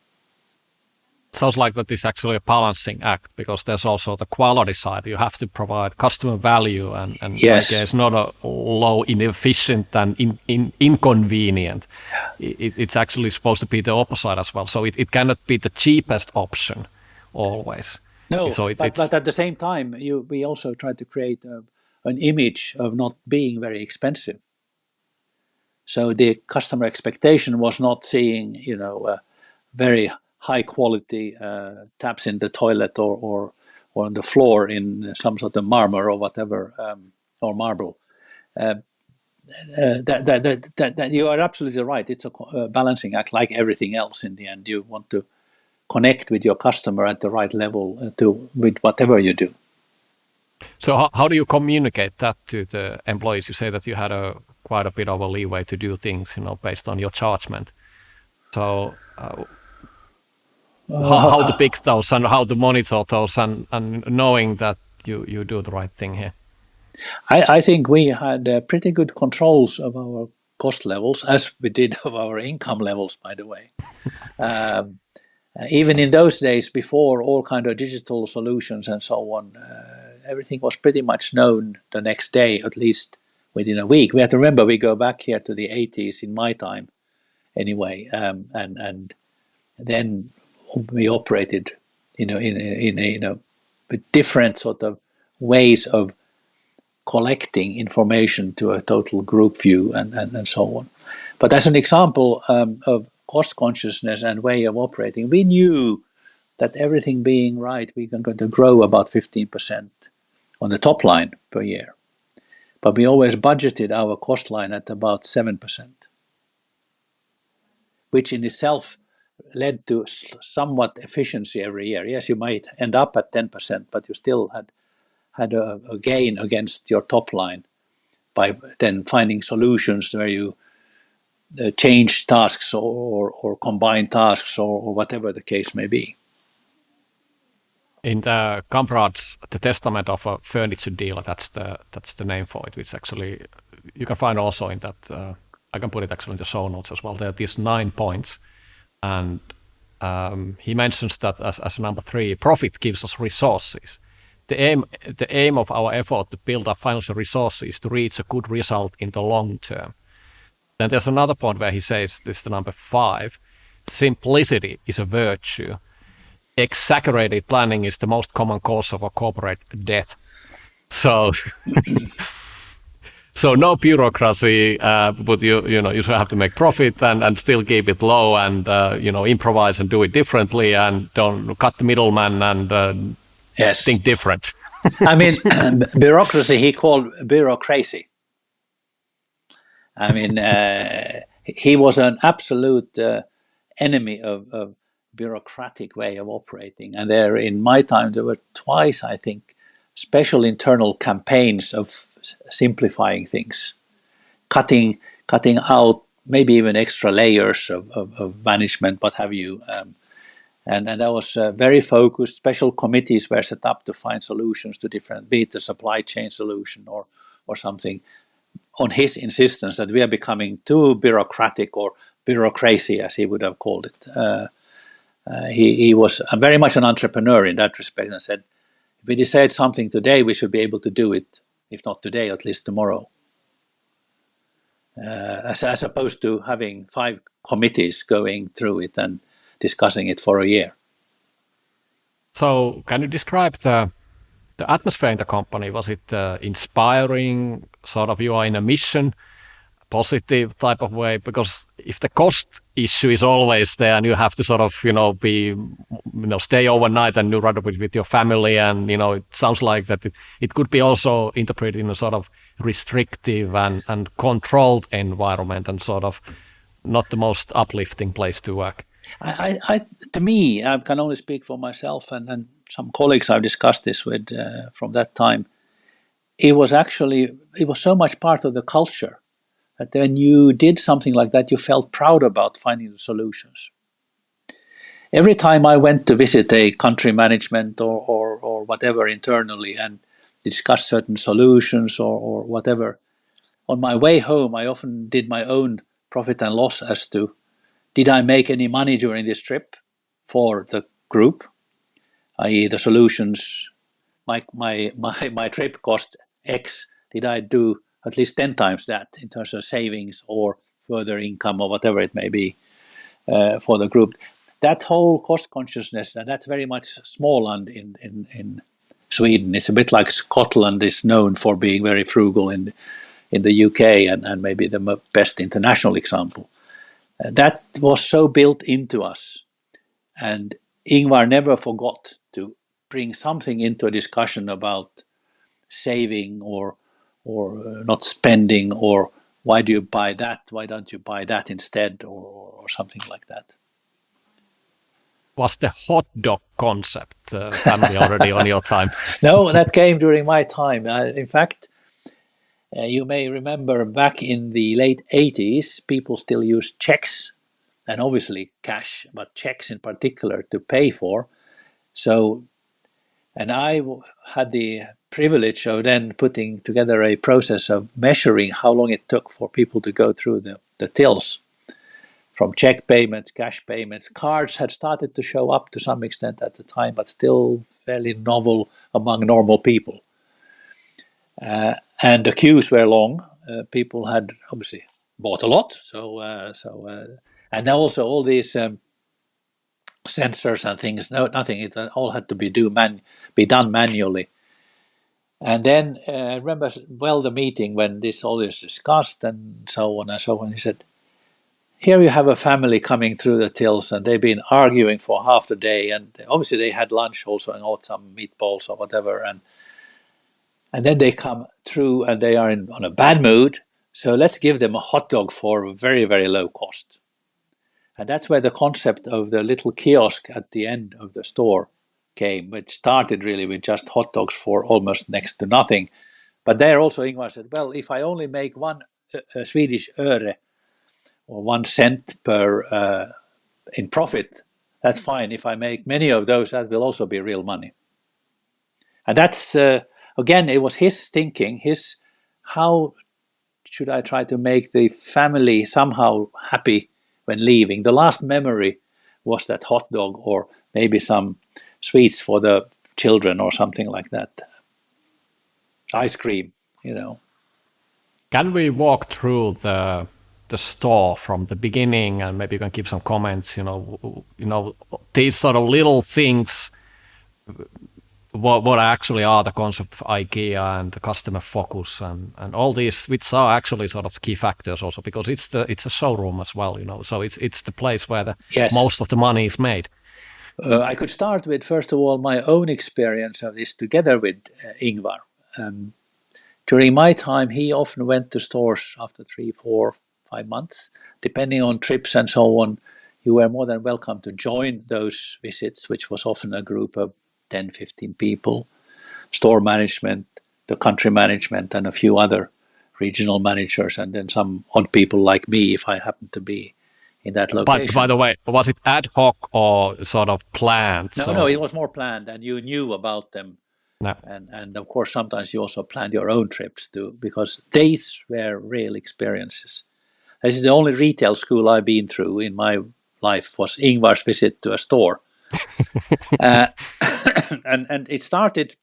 Sounds like that is actually a balancing act, because there's also the quality side. You have to provide customer value, and Yes. it's not a low, inefficient, and inconvenient. It's actually supposed to be the opposite as well. So it cannot be the cheapest option always. No, So but at the same time, we also try to create an image of not being very expensive. So the customer expectation was not seeing, very high quality taps in the toilet or on the floor in some sort of marmor or whatever, or marble. That you are absolutely right. It's a balancing act, like everything else. In the end, you want to connect with your customer at the right level with whatever you do. So how do you communicate that to the employees? You say that you had quite a bit of a leeway to do things, based on your judgment. So how to pick those and how to monitor those, and knowing that you do the right thing here. I think we had pretty good controls of our cost levels, as we did of our income levels, by the way. Even in those days, before all kind of digital solutions and so on, everything was pretty much known the next day, at least within a week. We have to remember, we go back here to the 80s in my time anyway, and then we operated with different sort of ways of collecting information to a total group view and so on. But as an example of cost consciousness and way of operating, we knew that everything being right, we were going to grow about 15% on the top line per year. But we always budgeted our cost line at about 7%, which in itself led to somewhat efficiency every year. Yes, you might end up at 10%, but you still had a gain against your top line by then finding solutions where you change tasks or combine tasks or whatever the case may be. In the Kamprad's The Testament of a Furniture Deal, that's the name for it, which actually you can find also in that. I can put it actually in the show notes as well. There are these 9 points, and he mentions that as number 3, profit gives us resources. The aim of our effort to build up financial resources is to reach a good result in the long term. Then there's another point where he says, this is the number 5, simplicity is a virtue. Exaggerated planning is the most common cause of a corporate death. So, so no bureaucracy, but you have to make profit and still keep it low, and improvise and do it differently, and don't cut the middleman and yes, think different. I mean, bureaucracy he called bureaucracy. I mean, he was an absolute enemy of bureaucratic way of operating. And there, in my time, there were twice, I think, special internal campaigns of simplifying things, cutting out maybe even extra layers of management, what have you. And that was very focused. Special committees were set up to find solutions to different, be it the supply chain solution or something, on his insistence that we are becoming too bureaucratic, or bureaucracy, as he would have called it. He was very much an entrepreneur in that respect, and said, if we decide something today, we should be able to do it, if not today, at least tomorrow. As opposed to having 5 committees going through it and discussing it for a year. So can you describe the atmosphere in the company? Was it inspiring, sort of you are in a mission, positive type of way? Because if the cost issue is always there and you have to sort of, stay overnight and you rather with your family, and, it sounds like that it could be also interpreted in a sort of restrictive and controlled environment, and sort of not the most uplifting place to work. To me, I can only speak for myself, and some colleagues I've discussed this with from that time, it was so much part of the culture that when you did something like that, you felt proud about finding the solutions. Every time I went to visit a country management or whatever internally and discuss certain solutions or whatever, on my way home, I often did my own profit and loss as to, did I make any money during this trip for the group, i.e. the solutions, my trip cost X, did I do at least 10 times that in terms of savings or further income or whatever it may be for the group. That whole cost consciousness, and that's very much Småland in Sweden. It's a bit like Scotland is known for being very frugal in the UK and maybe the best international example. That was so built into us. And Ingvar never forgot to bring something into a discussion about saving or not spending, or why do you buy that? Why don't you buy that instead, or something like that. Was the hot dog concept family already on your time? No, that came during my time. In fact, you may remember back in the late 80s, people still used checks, and obviously cash, but checks in particular to pay for. So, and I had the privilege of then putting together a process of measuring how long it took for people to go through the tills. From check payments, cash payments, cards had started to show up to some extent at the time, but still fairly novel among normal people. And the queues were long. People had obviously bought a lot. And now also all these sensors and things, nothing. It all had to be done manually. And then I remember well the meeting when all this discussed and so on and so on. He said, here you have a family coming through the tills and they've been arguing for half the day, and obviously they had lunch also and ate some meatballs or whatever, and then they come through and they are on a bad mood, so let's give them a hot dog for very, very low cost. And that's where the concept of the little kiosk at the end of the store came. It started really with just hot dogs for almost next to nothing. But there also Ingvar said, well, if I only make one Swedish öre, or 1 cent per in profit, that's fine. If I make many of those, that will also be real money. And that's, again, it was his thinking, how should I try to make the family somehow happy when leaving? The last memory was that hot dog or maybe some sweets for the children or something like that. Ice cream, Can we walk through the store from the beginning, and maybe you can give some comments, these sort of little things, what actually are the concept of IKEA and the customer focus and all these, which are actually sort of key factors also, because it's a showroom as well, so it's the place where most of the money is made. I could start with, first of all, my own experience of this together with Ingvar. During my time, he often went to stores after 3, 4, 5 months, depending on trips and so on. You were more than welcome to join those visits, which was often a group of 10, 15 people, store management, the country management, and a few other regional managers, and then some odd people like me if I happened to be in that location. But by the way, was it ad hoc or sort of planned? No, it was more planned, and you knew about them. No. And of course, sometimes you also planned your own trips too, because these were real experiences. This is the only retail school I've been through in my life, was Ingvar's visit to a store. And it started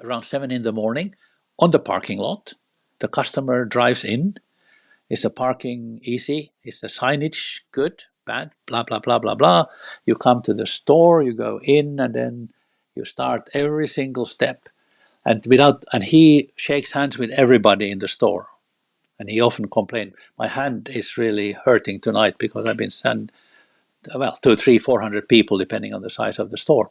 around 7 a.m. on the parking lot. The customer drives in. Is the parking easy? Is the signage good, bad, blah, blah, blah, blah, blah. You come to the store, you go in, and then you start every single step. And he shakes hands with everybody in the store. And he often complained, my hand is really hurting tonight because I've been sent, 200, 300, 400 people, depending on the size of the store.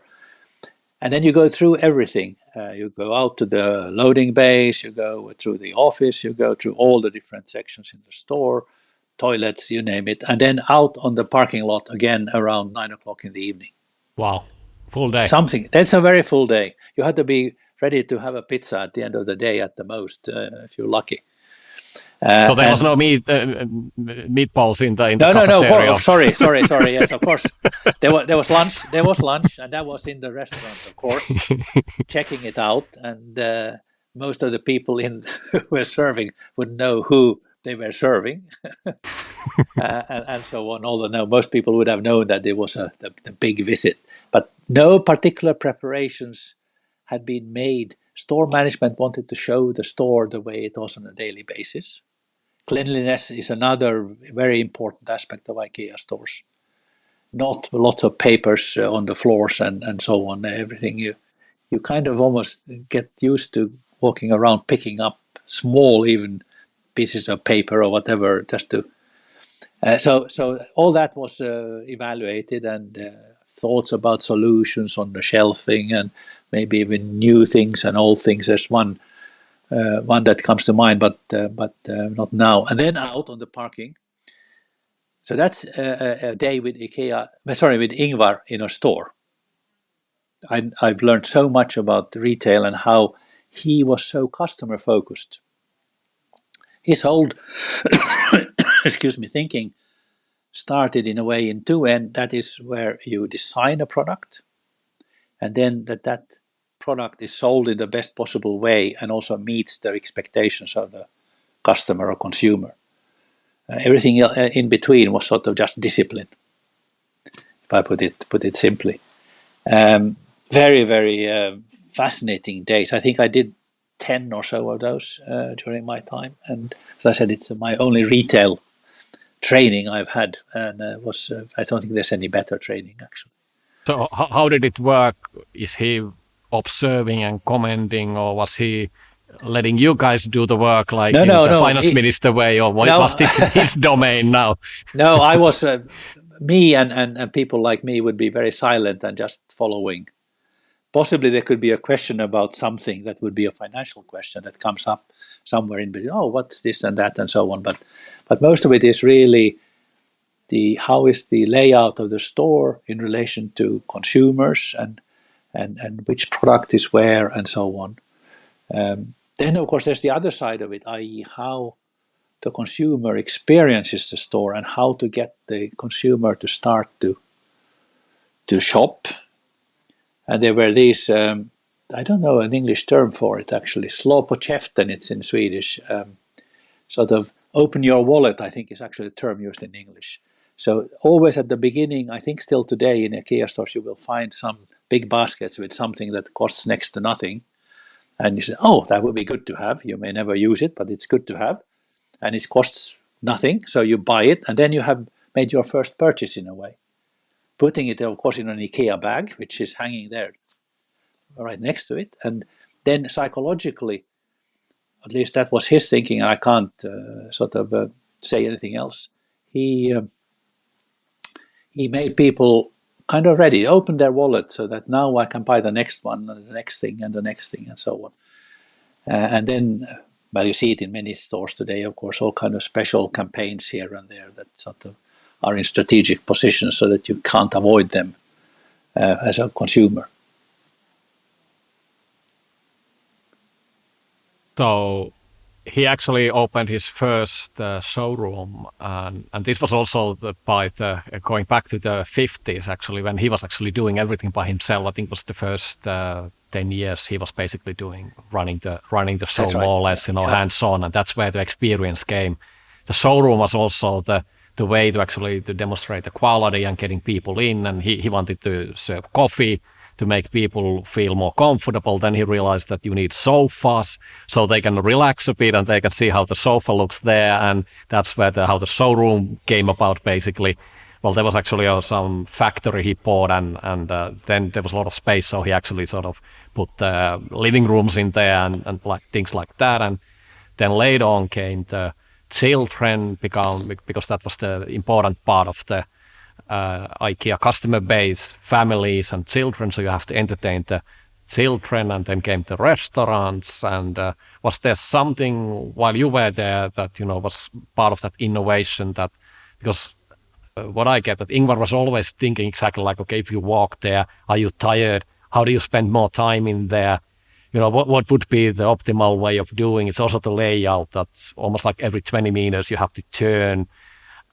And then you go through everything. You go out to the loading bays, you go through the office, you go through all the different sections in the store, toilets, you name it. And then out on the parking lot again around 9 o'clock in the evening. Wow. Full day. Something. That's a very full day. You had to be ready to have a pizza at the end of the day at the most, if you're lucky. So there was no meatballs in the No. cafeteria. Sorry. Yes, of course. There was lunch. There was lunch, and that was in the restaurant, of course. Checking it out, and most of the people who were serving would know who they were serving, and so on. Although most people would have known that it was the big visit, but no particular preparations had been made. Store management wanted to show the store the way it was on a daily basis. Cleanliness is another very important aspect of IKEA stores. Not lots of papers on the floors and so on. Everything you kind of almost get used to walking around picking up small even pieces of paper or whatever just to. So all that was evaluated, and thoughts about solutions on the shelving and maybe even new things and old things. There's one that comes to mind, but not now. And then out on the parking. So that's a day with with Ingvar in a store. I've learned so much about retail and how he was so customer focused. His whole thinking started in a way in two ends. That is where you design a product, and then that product is sold in the best possible way and also meets the expectations of the customer or consumer. Everything in between was sort of just discipline, if I put it simply. Very, very fascinating days. I think I did 10 or so of those during my time. And as I said, it's my only retail training I've had. And I don't think there's any better training, actually. So how did it work? Is he observing and commenting, or was he letting you guys do the work like the finance minister way, or was this his domain now? No, I was, me and people like me would be very silent and just following. Possibly there could be a question about something that would be a financial question that comes up somewhere in between. Oh, what's this and that and so on. But most of it is really how is the layout of the store in relation to consumers and which product is where and so on. Then, of course, there's the other side of it, i.e. how the consumer experiences the store and how to get the consumer to start to shop. And there were these, I don't know an English term for it actually, slå på käften, it's in Swedish. Sort of open your wallet, I think is actually the term used in English. So always at the beginning, I think still today in IKEA stores, you will find some big baskets with something that costs next to nothing. And you say, oh, that would be good to have. You may never use it, but it's good to have. And it costs nothing, so you buy it, and then you have made your first purchase in a way. Putting it, of course, in an IKEA bag, which is hanging there right next to it. And then psychologically, at least that was his thinking, and I can't say anything else. He made people kind of ready, open their wallet so that now I can buy the next one and the next thing and the next thing and so on. And then, well, you see it in many stores today, of course, all kind of special campaigns here and there that sort of are in strategic positions so that you can't avoid them as a consumer. So he actually opened his first showroom, and this was also going back to the 50s actually, when he was actually doing everything by himself. I think it was the first 10 years he was basically running the show That's right. more or less, hands-on, and that's where the experience came. The showroom was also the way to demonstrate the quality and getting people in, and he wanted to serve coffee to make people feel more comfortable. Then he realized that you need sofas so they can relax a bit and they can see how the sofa looks there, and that's where how the showroom came about basically. Well, there was actually some factory he bought, and then there was a lot of space, so he actually sort of put living rooms in there and like things like that. And then later on came the children, because that was the important part of the IKEA customer base, families and children, so you have to entertain the children. And then came the restaurants. And was there something while you were there that was part of that innovation, that because what I get, that Ingvar was always thinking exactly like, okay, if you walk there, are you tired? How do you spend more time in there? What would be the optimal way of doing? It's also the layout that's almost like every 20 meters you have to turn.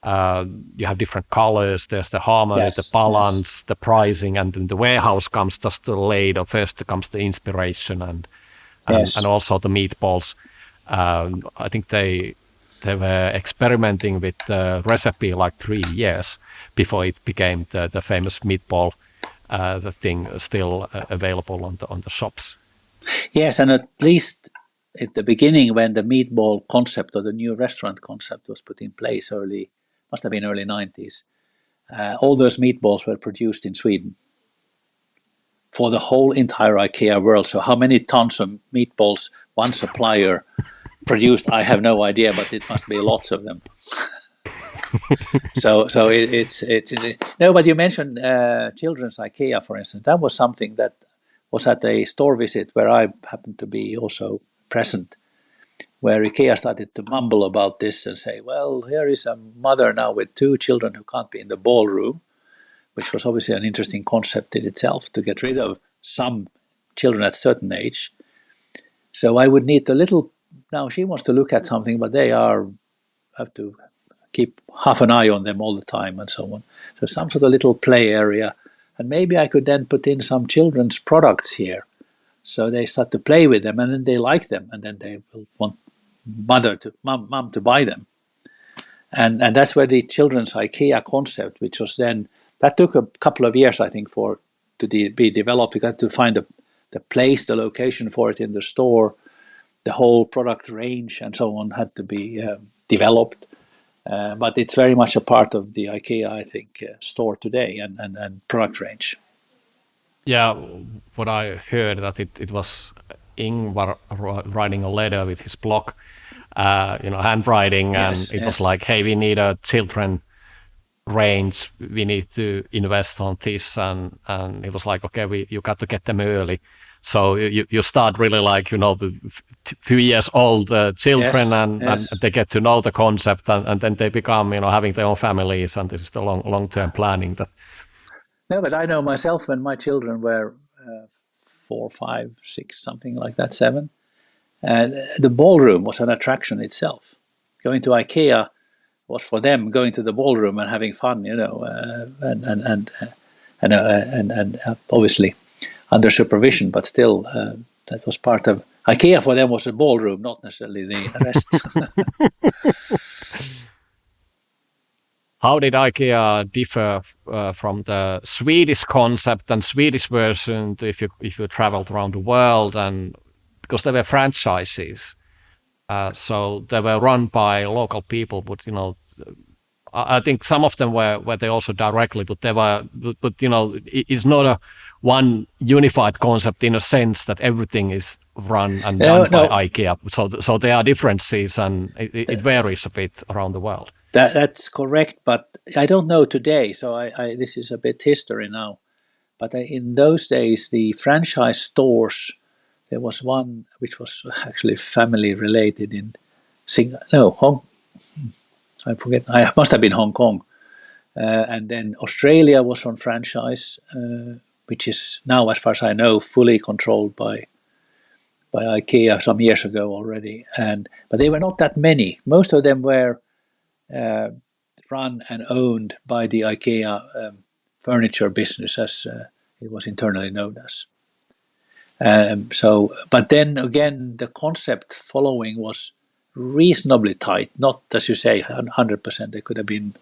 You have different colors. There's the harmony, the balance, the pricing, and then the warehouse comes just the later. First comes the inspiration and also the meatballs. I think they were experimenting with the recipe like 3 years before it became the famous meatball. The thing still available on the shops. Yes, and at least at the beginning, when the meatball concept or the new restaurant concept was put in place, must have been early 90s, all those meatballs were produced in Sweden for the whole entire IKEA world. So how many tons of meatballs one supplier produced, I have no idea, but it must be lots of them. So it's no, but you mentioned children's IKEA, for instance. That was something that was at a store visit where I happened to be also present, where IKEA started to mumble about this and say, well, here is a mother now with 2 children who can't be in the ballroom, which was obviously an interesting concept in itself, to get rid of some children at a certain age. So I would need now she wants to look at something, but have to keep half an eye on them all the time and so on. So some sort of little play area. And maybe I could then put in some children's products here. So they start to play with them and then they like them. And then they will want mom to buy them. And that's where the children's IKEA concept, which was then, that took a couple of years, I think, to be developed. You got to find the place, the location for it in the store. The whole product range and so on had to be developed. But it's very much a part of the IKEA, I think, store today and product range. Yeah, what I heard that it was Ingvar writing a letter with his blog, handwriting, and it was like, hey, we need a children range, we need to invest on this, and it was like, okay, you got to get them early. So you start really like, the few years old children and they get to know the concept and then they become, having their own families, and this is the long-term planning. No, but I know myself when my children were 4, 5, 6, something like that, 7, the ballroom was an attraction itself. Going to IKEA was for them going to the ballroom and having fun, and obviously under supervision, but still that was part of IKEA. For them was a ballroom, not necessarily the rest. How did IKEA differ from the Swedish concept and Swedish version if you traveled around the world? And because they were franchises, so they were run by local people, but I think some of them were they also directly, but they were, it's not a one unified concept in a sense that everything is run and done by IKEA. So there are differences and it varies a bit around the world. That's correct, but I don't know today. So this is a bit history now. But in those days, the franchise stores, there was one which was actually family related in I forget. I must have been Hong Kong, and then Australia was on franchise, which is now, as far as I know, fully controlled by IKEA some years ago already. But they were not that many. Most of them were run and owned by the IKEA furniture business, as it was internally known as. But then again, the concept following was reasonably tight. Not, as you say, 100%. They could have been.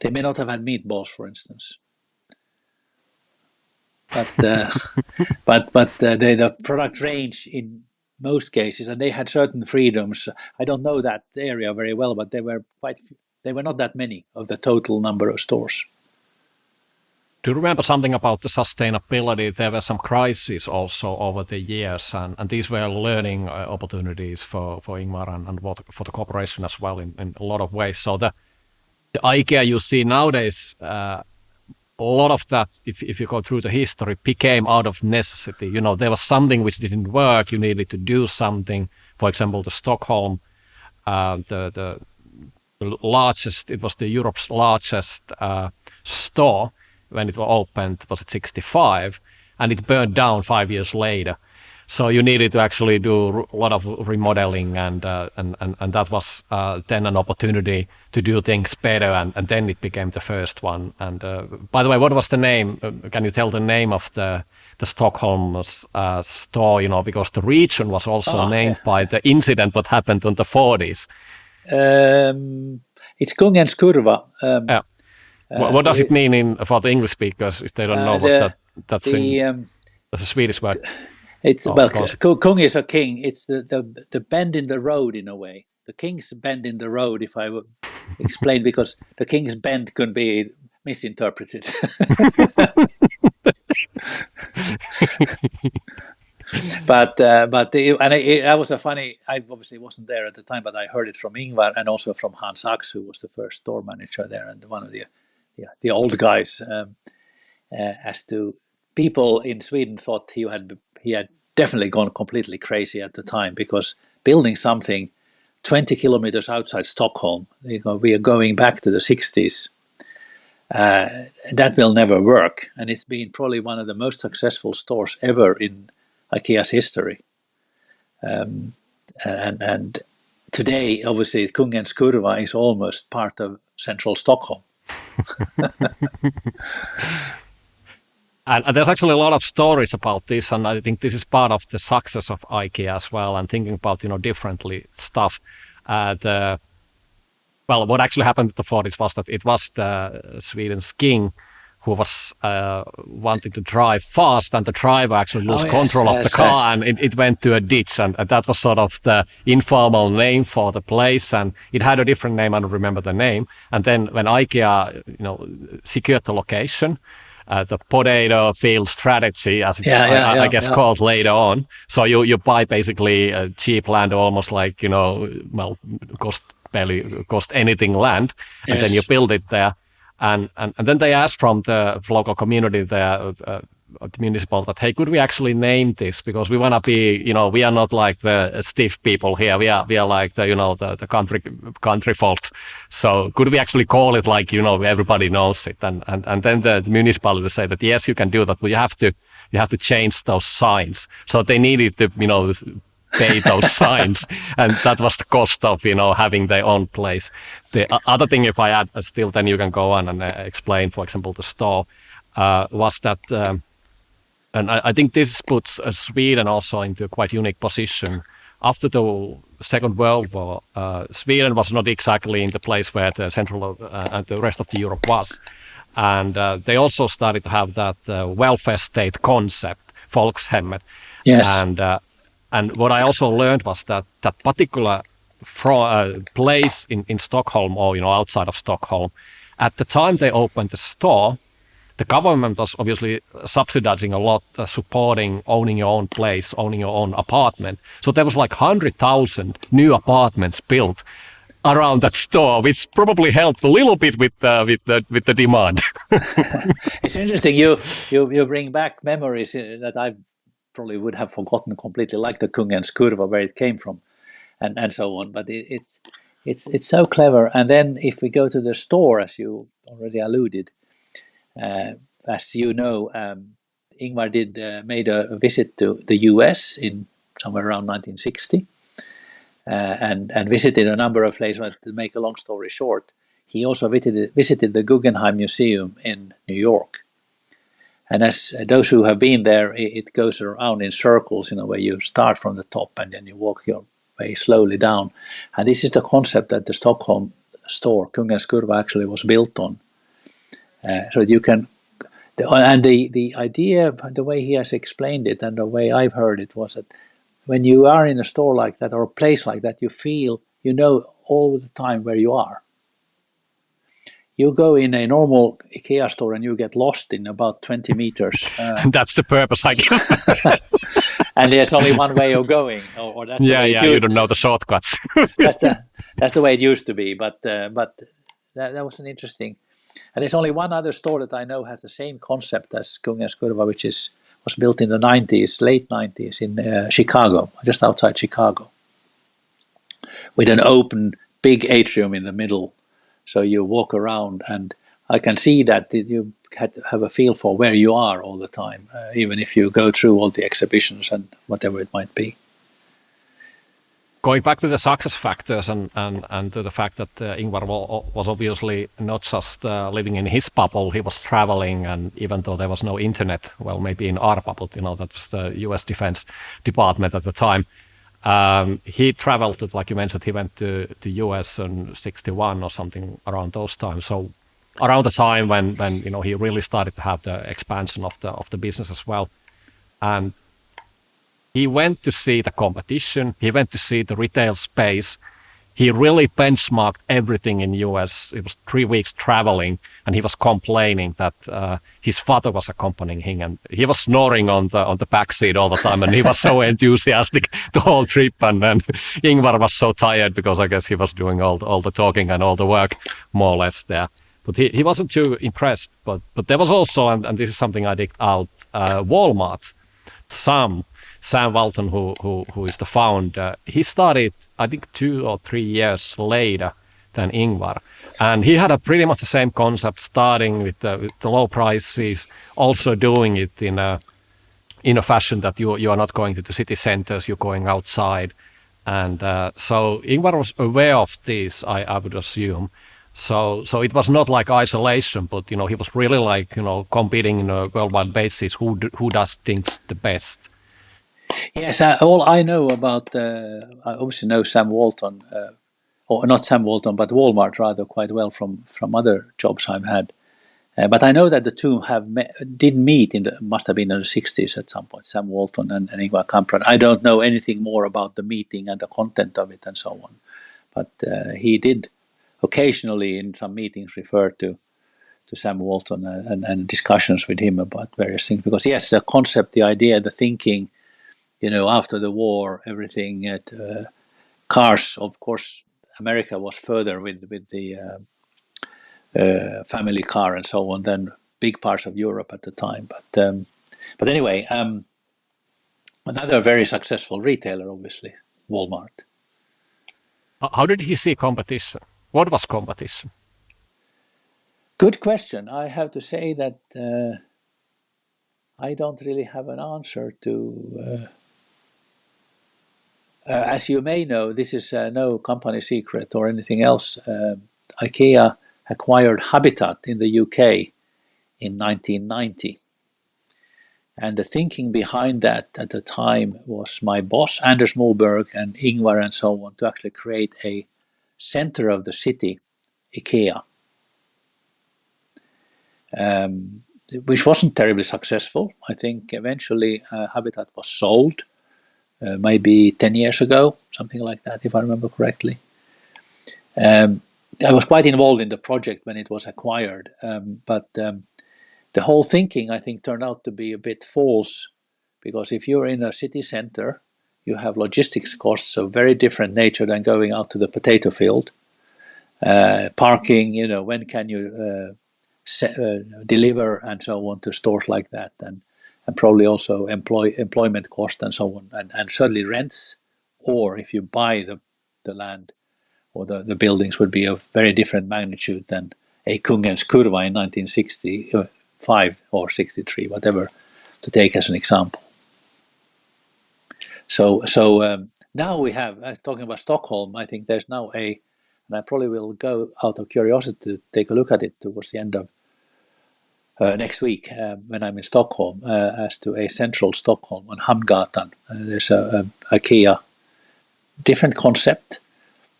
They may not have had meatballs, for instance. But the product range in most cases, and they had certain freedoms. I don't know that area very well, but they were not that many of the total number of stores. Do you remember something about the sustainability? There were some crises also over the years, and these were learning opportunities for Ingvar and for the corporation as well in a lot of ways. So the IKEA you see nowadays, a lot of that, if you go through the history, became out of necessity. There was something which didn't work. You needed to do something. For example, the Stockholm, the largest. It was the Europe's largest store when it was opened. Was it 65, and it burned down 5 years later. So you needed to actually do a lot of remodeling, and that was then an opportunity to do things better, and then it became the first one. And by the way, what was the name? Can you tell the name of the Stockholm store? You know, because the region was also named by the incident what happened in the 40s. It's Kungens Kurva. Yeah. What does it mean for the English speakers if they don't know what that's a Swedish word? It's Kung is a king. It's the bend in the road in a way. The king's bend in the road, if I would explain, because the king's bend could be misinterpreted. But that was a funny. I obviously wasn't there at the time, but I heard it from Ingvar and also from Hans Ax, who was the first store manager there and one of the old guys. As to people in Sweden thought he had definitely gone completely crazy at the time, because building something 20 kilometers outside Stockholm, we are going back to the 60s. That will never work, and it's been probably one of the most successful stores ever in IKEA's history. And today, obviously, Kungens Kurva is almost part of central Stockholm. And there's actually a lot of stories about this, and I think this is part of the success of IKEA as well. And thinking about differently stuff. What actually happened in the 40s was that it was the Sweden's king who was wanting to drive fast, and the driver actually lost control of the car, and it went to a ditch, and that was sort of the informal name for the place, and it had a different name. I don't remember the name. And then when IKEA, secured the location, the potato field strategy, as it's I guess called later on. So you buy basically cheap land, almost like cost anything land, and then you build it there. And then they asked from the local community there, the municipal, that, hey, could we actually name this? Because we want to be, we are not like the stiff people here. We are like the country folks. So could we actually call it like, everybody knows it? And then the municipality say that, yes, you can do that, but you have to change those signs. So they needed to, pay those signs, and that was the cost of having their own place. The other thing, if I add still, then you can go on and explain, for example, the store was that, and I think this puts Sweden also into a quite unique position. After the Second World War, Sweden was not exactly in the place where the central and the rest of the Europe was, and they also started to have that welfare state concept, Folkhemmet. Yes. And what I also learned was that particular place in Stockholm, or outside of Stockholm, at the time they opened the store, the government was obviously subsidizing a lot, supporting owning your own place, owning your own apartment. So there was like 100,000 new apartments built around that store, which probably helped a little bit with the demand. It's interesting. You bring back memories that I probably would have forgotten completely, like the Kungens Kurva, where it came from, and so on. But it's so clever. And then if we go to the store, as you already alluded, as you know, Ingvar made a visit to the US in somewhere around 1960, and visited a number of places. But to make a long story short, he also visited the Guggenheim Museum in New York. And as those who have been there, it goes around in circles in a way. You start from the top and then you walk your way slowly down. And this is the concept that the Stockholm store, Kungens Kurva, actually was built on. So you can, and the idea, the way he has explained it and the way I've heard it, was that when you are in a store like that or a place like that, you feel, all the time where you are. You go in a normal IKEA store and you get lost in about 20 meters. That's the purpose, I guess. And there's only one way of going. Or that's you don't know the shortcuts. that's the way it used to be. But that was an interesting. And there's only one other store that I know has the same concept as Kungens Kurva, which was built in the 90s, late 90s in Chicago, just outside Chicago, with an open big atrium in the middle. So you walk around, and I can see that you have a feel for where you are all the time, even if you go through all the exhibitions and whatever it might be. Going back to the success factors and to the fact that Ingvar was obviously not just living in his bubble, he was traveling, and even though there was no internet, well, maybe in our bubble, that was the US Defense Department at the time, he traveled to, like you mentioned, he went to US in 61 or something around those times. So around the time when he really started to have the expansion of the business as well. And he went to see the competition. He went to see the retail space. He really benchmarked everything in US. It was 3 weeks traveling, and he was complaining that his father was accompanying him, and he was snoring on the back seat all the time, and he was so enthusiastic the whole trip. And then Ingvar was so tired because I guess he was doing all the talking and all the work more or less there. But he wasn't too impressed. But there was also, and this is something I digged out, Walmart. Sam Walton, who is the founder, he started, I think, 2 or 3 years later than Ingvar. And he had pretty much the same concept, starting with the low prices, also doing it in a fashion that you are not going to the city centers, you're going outside. And so Ingvar was aware of this, I would assume. So it was not like isolation, but he was really like competing on a worldwide basis. Who does things the best? Yes, all I know about, I obviously know Sam Walton, or not Sam Walton, but Walmart rather quite well from other jobs I've had. But I know that the two did meet must have been in the 60s at some point, Sam Walton and Ingvar Kamprad. I don't know anything more about the meeting and the content of it and so on. But he did occasionally in some meetings refer to Sam Walton and discussions with him about various things. Because yes, the concept, the idea, the thinking, after the war, everything at cars, of course, America was further with the family car and so on than big parts of Europe at the time. But anyway, another very successful retailer, obviously, Walmart. How did he see competition? What was competition? Good question. I have to say that I don't really have an answer to. As you may know, this is no company secret or anything else. IKEA acquired Habitat in the UK in 1990. And the thinking behind that at the time was my boss, Anders Moberg, and Ingvar and so on, to actually create a center of the city, IKEA, which wasn't terribly successful. I think eventually Habitat was sold. Maybe 10 years ago, something like that, if I remember correctly. I was quite involved in the project when it was acquired, but the whole thinking, I think, turned out to be a bit false, because if you're in a city center, you have logistics costs of very different nature than going out to the potato field. Parking, when can you deliver and so on to stores like that, and probably also employment cost and so on, and certainly rents, or if you buy the land or the buildings, would be of very different magnitude than a Kungens Kurva in 1965 or 63, whatever, to take as an example. So now we have, talking about Stockholm, I think there's now and I probably will go out of curiosity to take a look at it towards the end of next week when I'm in Stockholm, as to a central Stockholm on Hamngatan. There's a IKEA, different concept.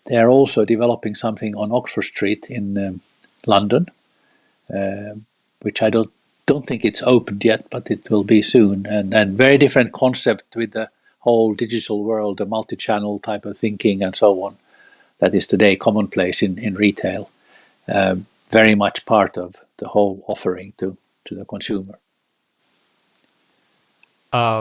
They are also developing something on Oxford Street in London, which I don't think it's opened yet, but it will be soon. And very different concept with the whole digital world, the multi-channel type of thinking and so on, that is today commonplace in retail. Very much part of the whole offering to the consumer.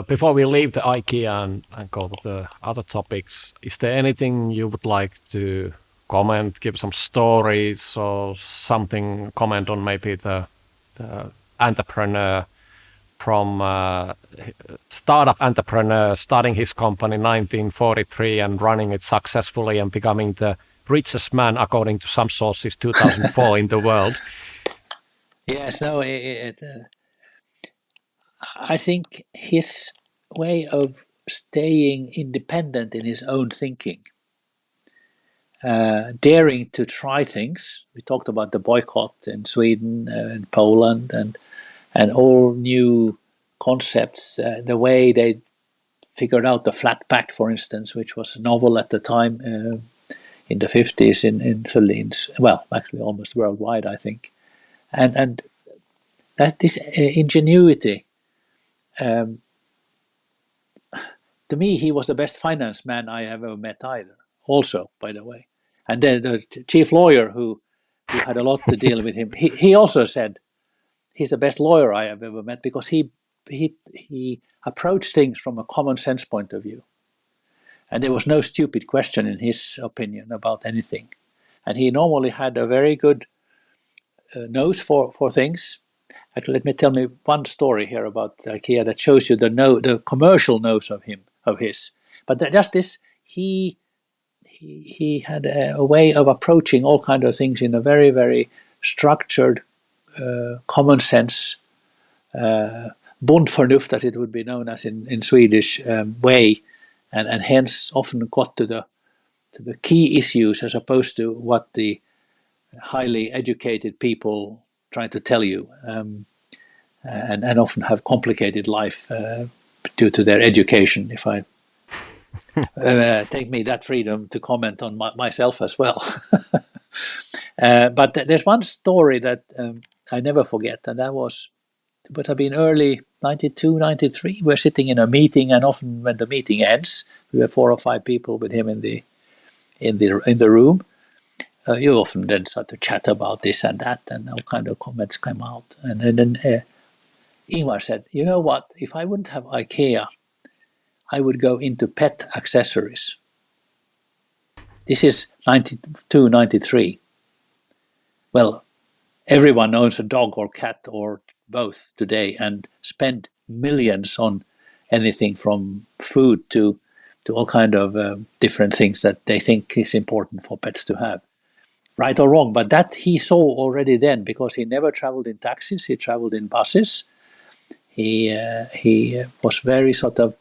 Before we leave the IKEA and go to the other topics, is there anything you would like to comment, give some stories or something, comment on maybe the entrepreneur from startup entrepreneur starting his company in 1943 and running it successfully and becoming the richest man according to some sources 2004 in the world. Yes, no, I think his way of staying independent in his own thinking, daring to try things. We talked about the boycott in Sweden and Poland and all new concepts, the way they figured out the flat pack, for instance, which was novel at the time in the 50s well, actually almost worldwide, I think. And that this ingenuity, to me, he was the best finance man I have ever met either, also, by the way. And then the chief lawyer who had a lot to deal with him, he also said he's the best lawyer I have ever met because he approached things from a common sense point of view. And there was no stupid question in his opinion about anything. And he normally had a very good nose for things. Actually, let me tell me one story here about IKEA that shows you the commercial nose of his. But just this, he had a way of approaching all kind of things in a very, very structured, common sense, bondförnuft, that it would be known as in Swedish, way, and hence often got to the key issues as opposed to what the highly educated people try to tell you, and often have complicated life due to their education. If I take me that freedom to comment on myself as well. But there's one story that I never forget, and that would have been early 92, 93. We're sitting in a meeting, and often when the meeting ends, we were 4 or 5 people with him in the room. You often then start to chat about this and that, and all kind of comments come out. And then Ingvar said, "You know what? If I wouldn't have IKEA, I would go into pet accessories." This is 92, 93. Well, everyone owns a dog or cat or both today and spend millions on anything from food to all kind of different things that they think is important for pets to have. Right or wrong, but that he saw already then, because he never traveled in taxis, he traveled in buses. He was very sort of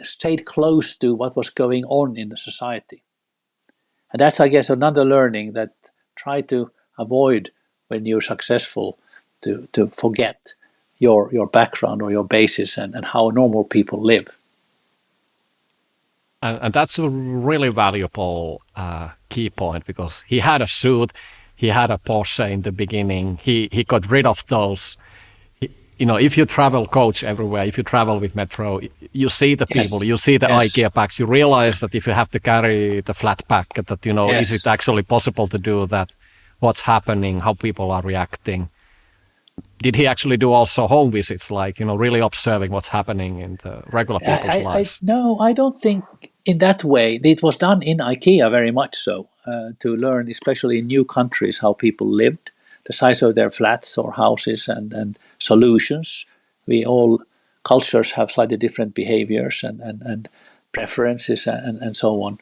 stayed close to what was going on in the society. And that's, I guess, another learning, that try to avoid, when you're successful, to forget your background or your basis and how normal people live. And that's a really valuable key point, because he had a suit, he had a Porsche in the beginning, he got rid of those. If you travel coach everywhere, if you travel with metro, you see the people, yes, you see the yes, IKEA packs, you realize that if you have to carry the flat pack, that, yes, is it actually possible to do that? What's happening, how people are reacting? Did he actually do also home visits, like, really observing what's happening in the regular people's lives? No, I don't think in that way. It was done in IKEA very much so, to learn, especially in new countries, how people lived, the size of their flats or houses and solutions. All cultures have slightly different behaviors and preferences and so on.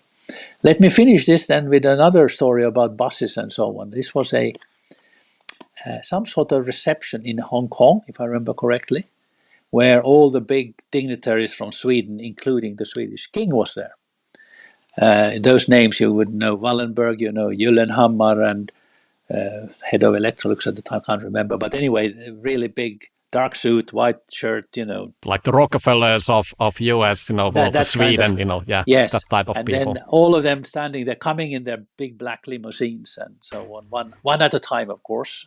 Let me finish this then with another story about buses and so on. This was some sort of reception in Hong Kong, if I remember correctly, where all the big dignitaries from Sweden, including the Swedish king, was there. Those names you would know: Wallenberg, Gyllenhammar, and head of Electrolux at the time, can't remember. But anyway, really big, dark suit, white shirt, Like the Rockefellers of US, that Sweden, kind of, yes, that type of and people. And then all of them standing there, coming in their big black limousines and so on, one at a time, of course.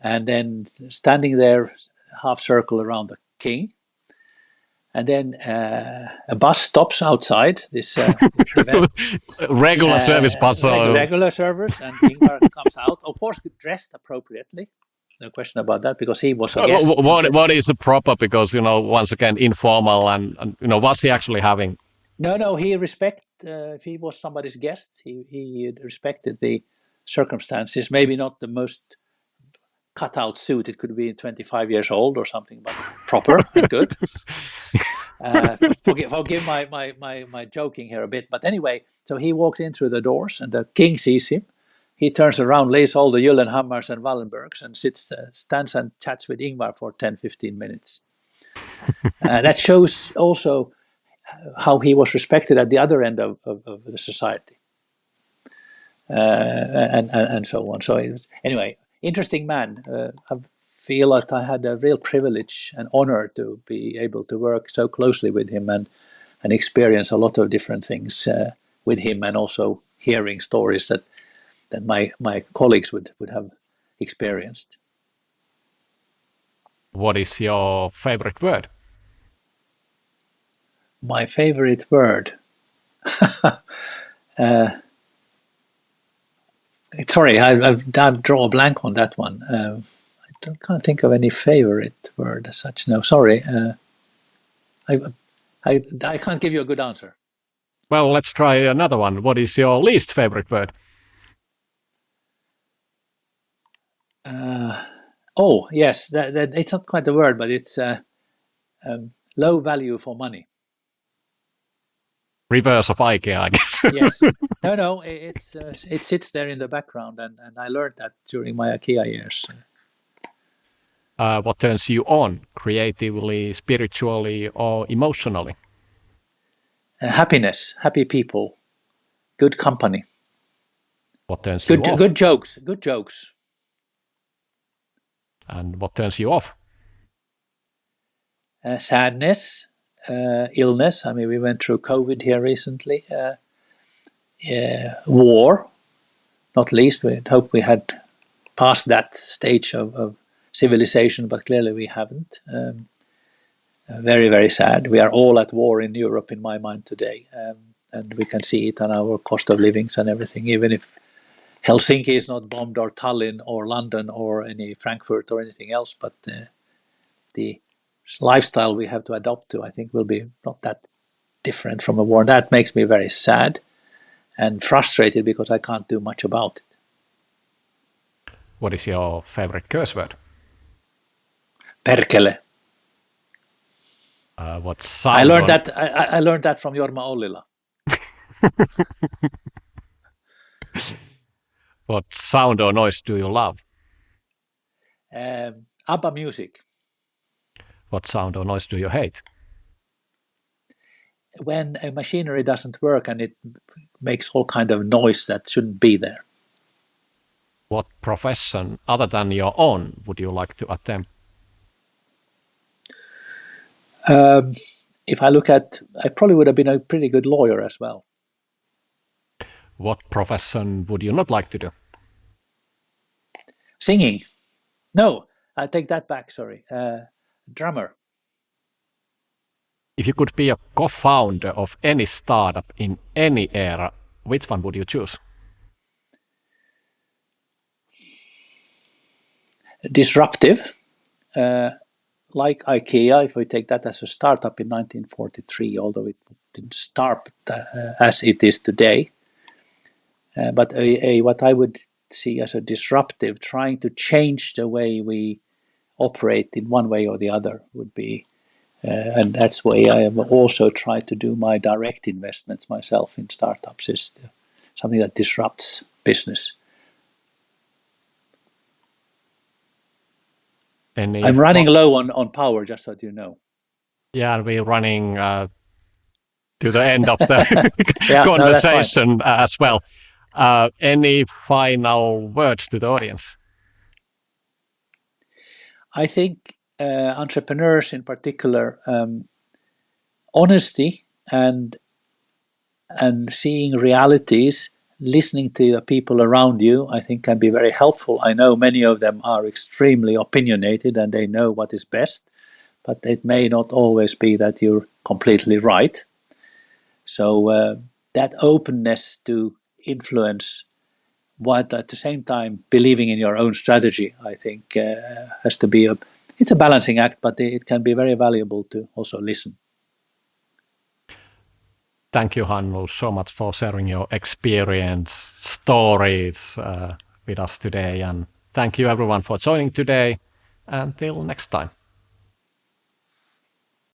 And then standing there, half circle around the king. And then a bus stops outside this event. Regular service bus. Regular service, and Ingvar comes out, of course, dressed appropriately. No question about that, because he was a guest. What is proper? Because, once again, informal, and what's he actually having? No, he if he was somebody's guest, he respected the circumstances. Maybe not the most cut out suit. It could be 25 years old or something, but proper and good. Forgive my joking here a bit, but anyway, so he walked in through the doors, and the king sees him. He turns around, lays all the Gyllenhammars and Wallenbergs, and stands and chats with Ingvar for 10-15 minutes. That shows also how he was respected at the other end of the society, and so on. So anyway, interesting man. I feel that I had a real privilege and honor to be able to work so closely with him and experience a lot of different things with him, and also hearing stories that my colleagues would have experienced. What is your favorite word? My favorite word. Sorry, I've drawn a blank on that one. I can't think of any favorite word as such. No, sorry. I can't give you a good answer. Well, let's try another one. What is your least favorite word? Oh, yes, that it's not quite a word, but it's low value for money. Reverse of IKEA, I guess. Yes. No, it sits there in the background, and I learned that during my IKEA years. What turns you on, creatively, spiritually, or emotionally? Happiness, happy people, good company. What turns you off? Good jokes. And what turns you off? Sadness, illness. I mean, we went through COVID here recently. War, not least. We hope we had passed that stage of civilization, but clearly we haven't. Very, very sad. We are all at war in Europe, in my mind, today. And we can see it on our cost of livings and everything, even if Helsinki is not bombed, or Tallinn, or London, or any Frankfurt, or anything else. But the lifestyle we have to adopt to, I think, will be not that different from a war. And that makes me very sad and frustrated because I can't do much about it. What is your favorite curse word? Perkele. What sound? I learned that from Jorma Ollila. What sound or noise do you love? ABBA music. What sound or noise do you hate? When a machinery doesn't work and it makes all kind of noise that shouldn't be there. What profession other than your own would you like to attempt? If I look at, I probably would have been a pretty good lawyer as well. What profession would you not like to do? Singing. No, I take that back, sorry. Drummer. If you could be a co-founder of any startup in any era, which one would you choose? Disruptive. Like IKEA, if we take that as a startup in 1943, although it didn't start as it is today. But what I would see as a disruptive, trying to change the way we operate in one way or the other would be, and that's why I have also tried to do my direct investments myself in startups, is something that disrupts business. I'm running low on power, just so that you know. Yeah, we're running to the end of the conversation as well. Any final words to the audience? I think entrepreneurs in particular, honesty and seeing realities, listening to the people around you, I think can be very helpful. I know many of them are extremely opinionated and they know what is best, but it may not always be that you're completely right. So that openness to influence, but at the same time believing in your own strategy, I think has to be it's a balancing act, but it can be very valuable to also listen. Thank you, Hannu, so much for sharing your experience, stories with us today. And thank you everyone for joining today. Until next time.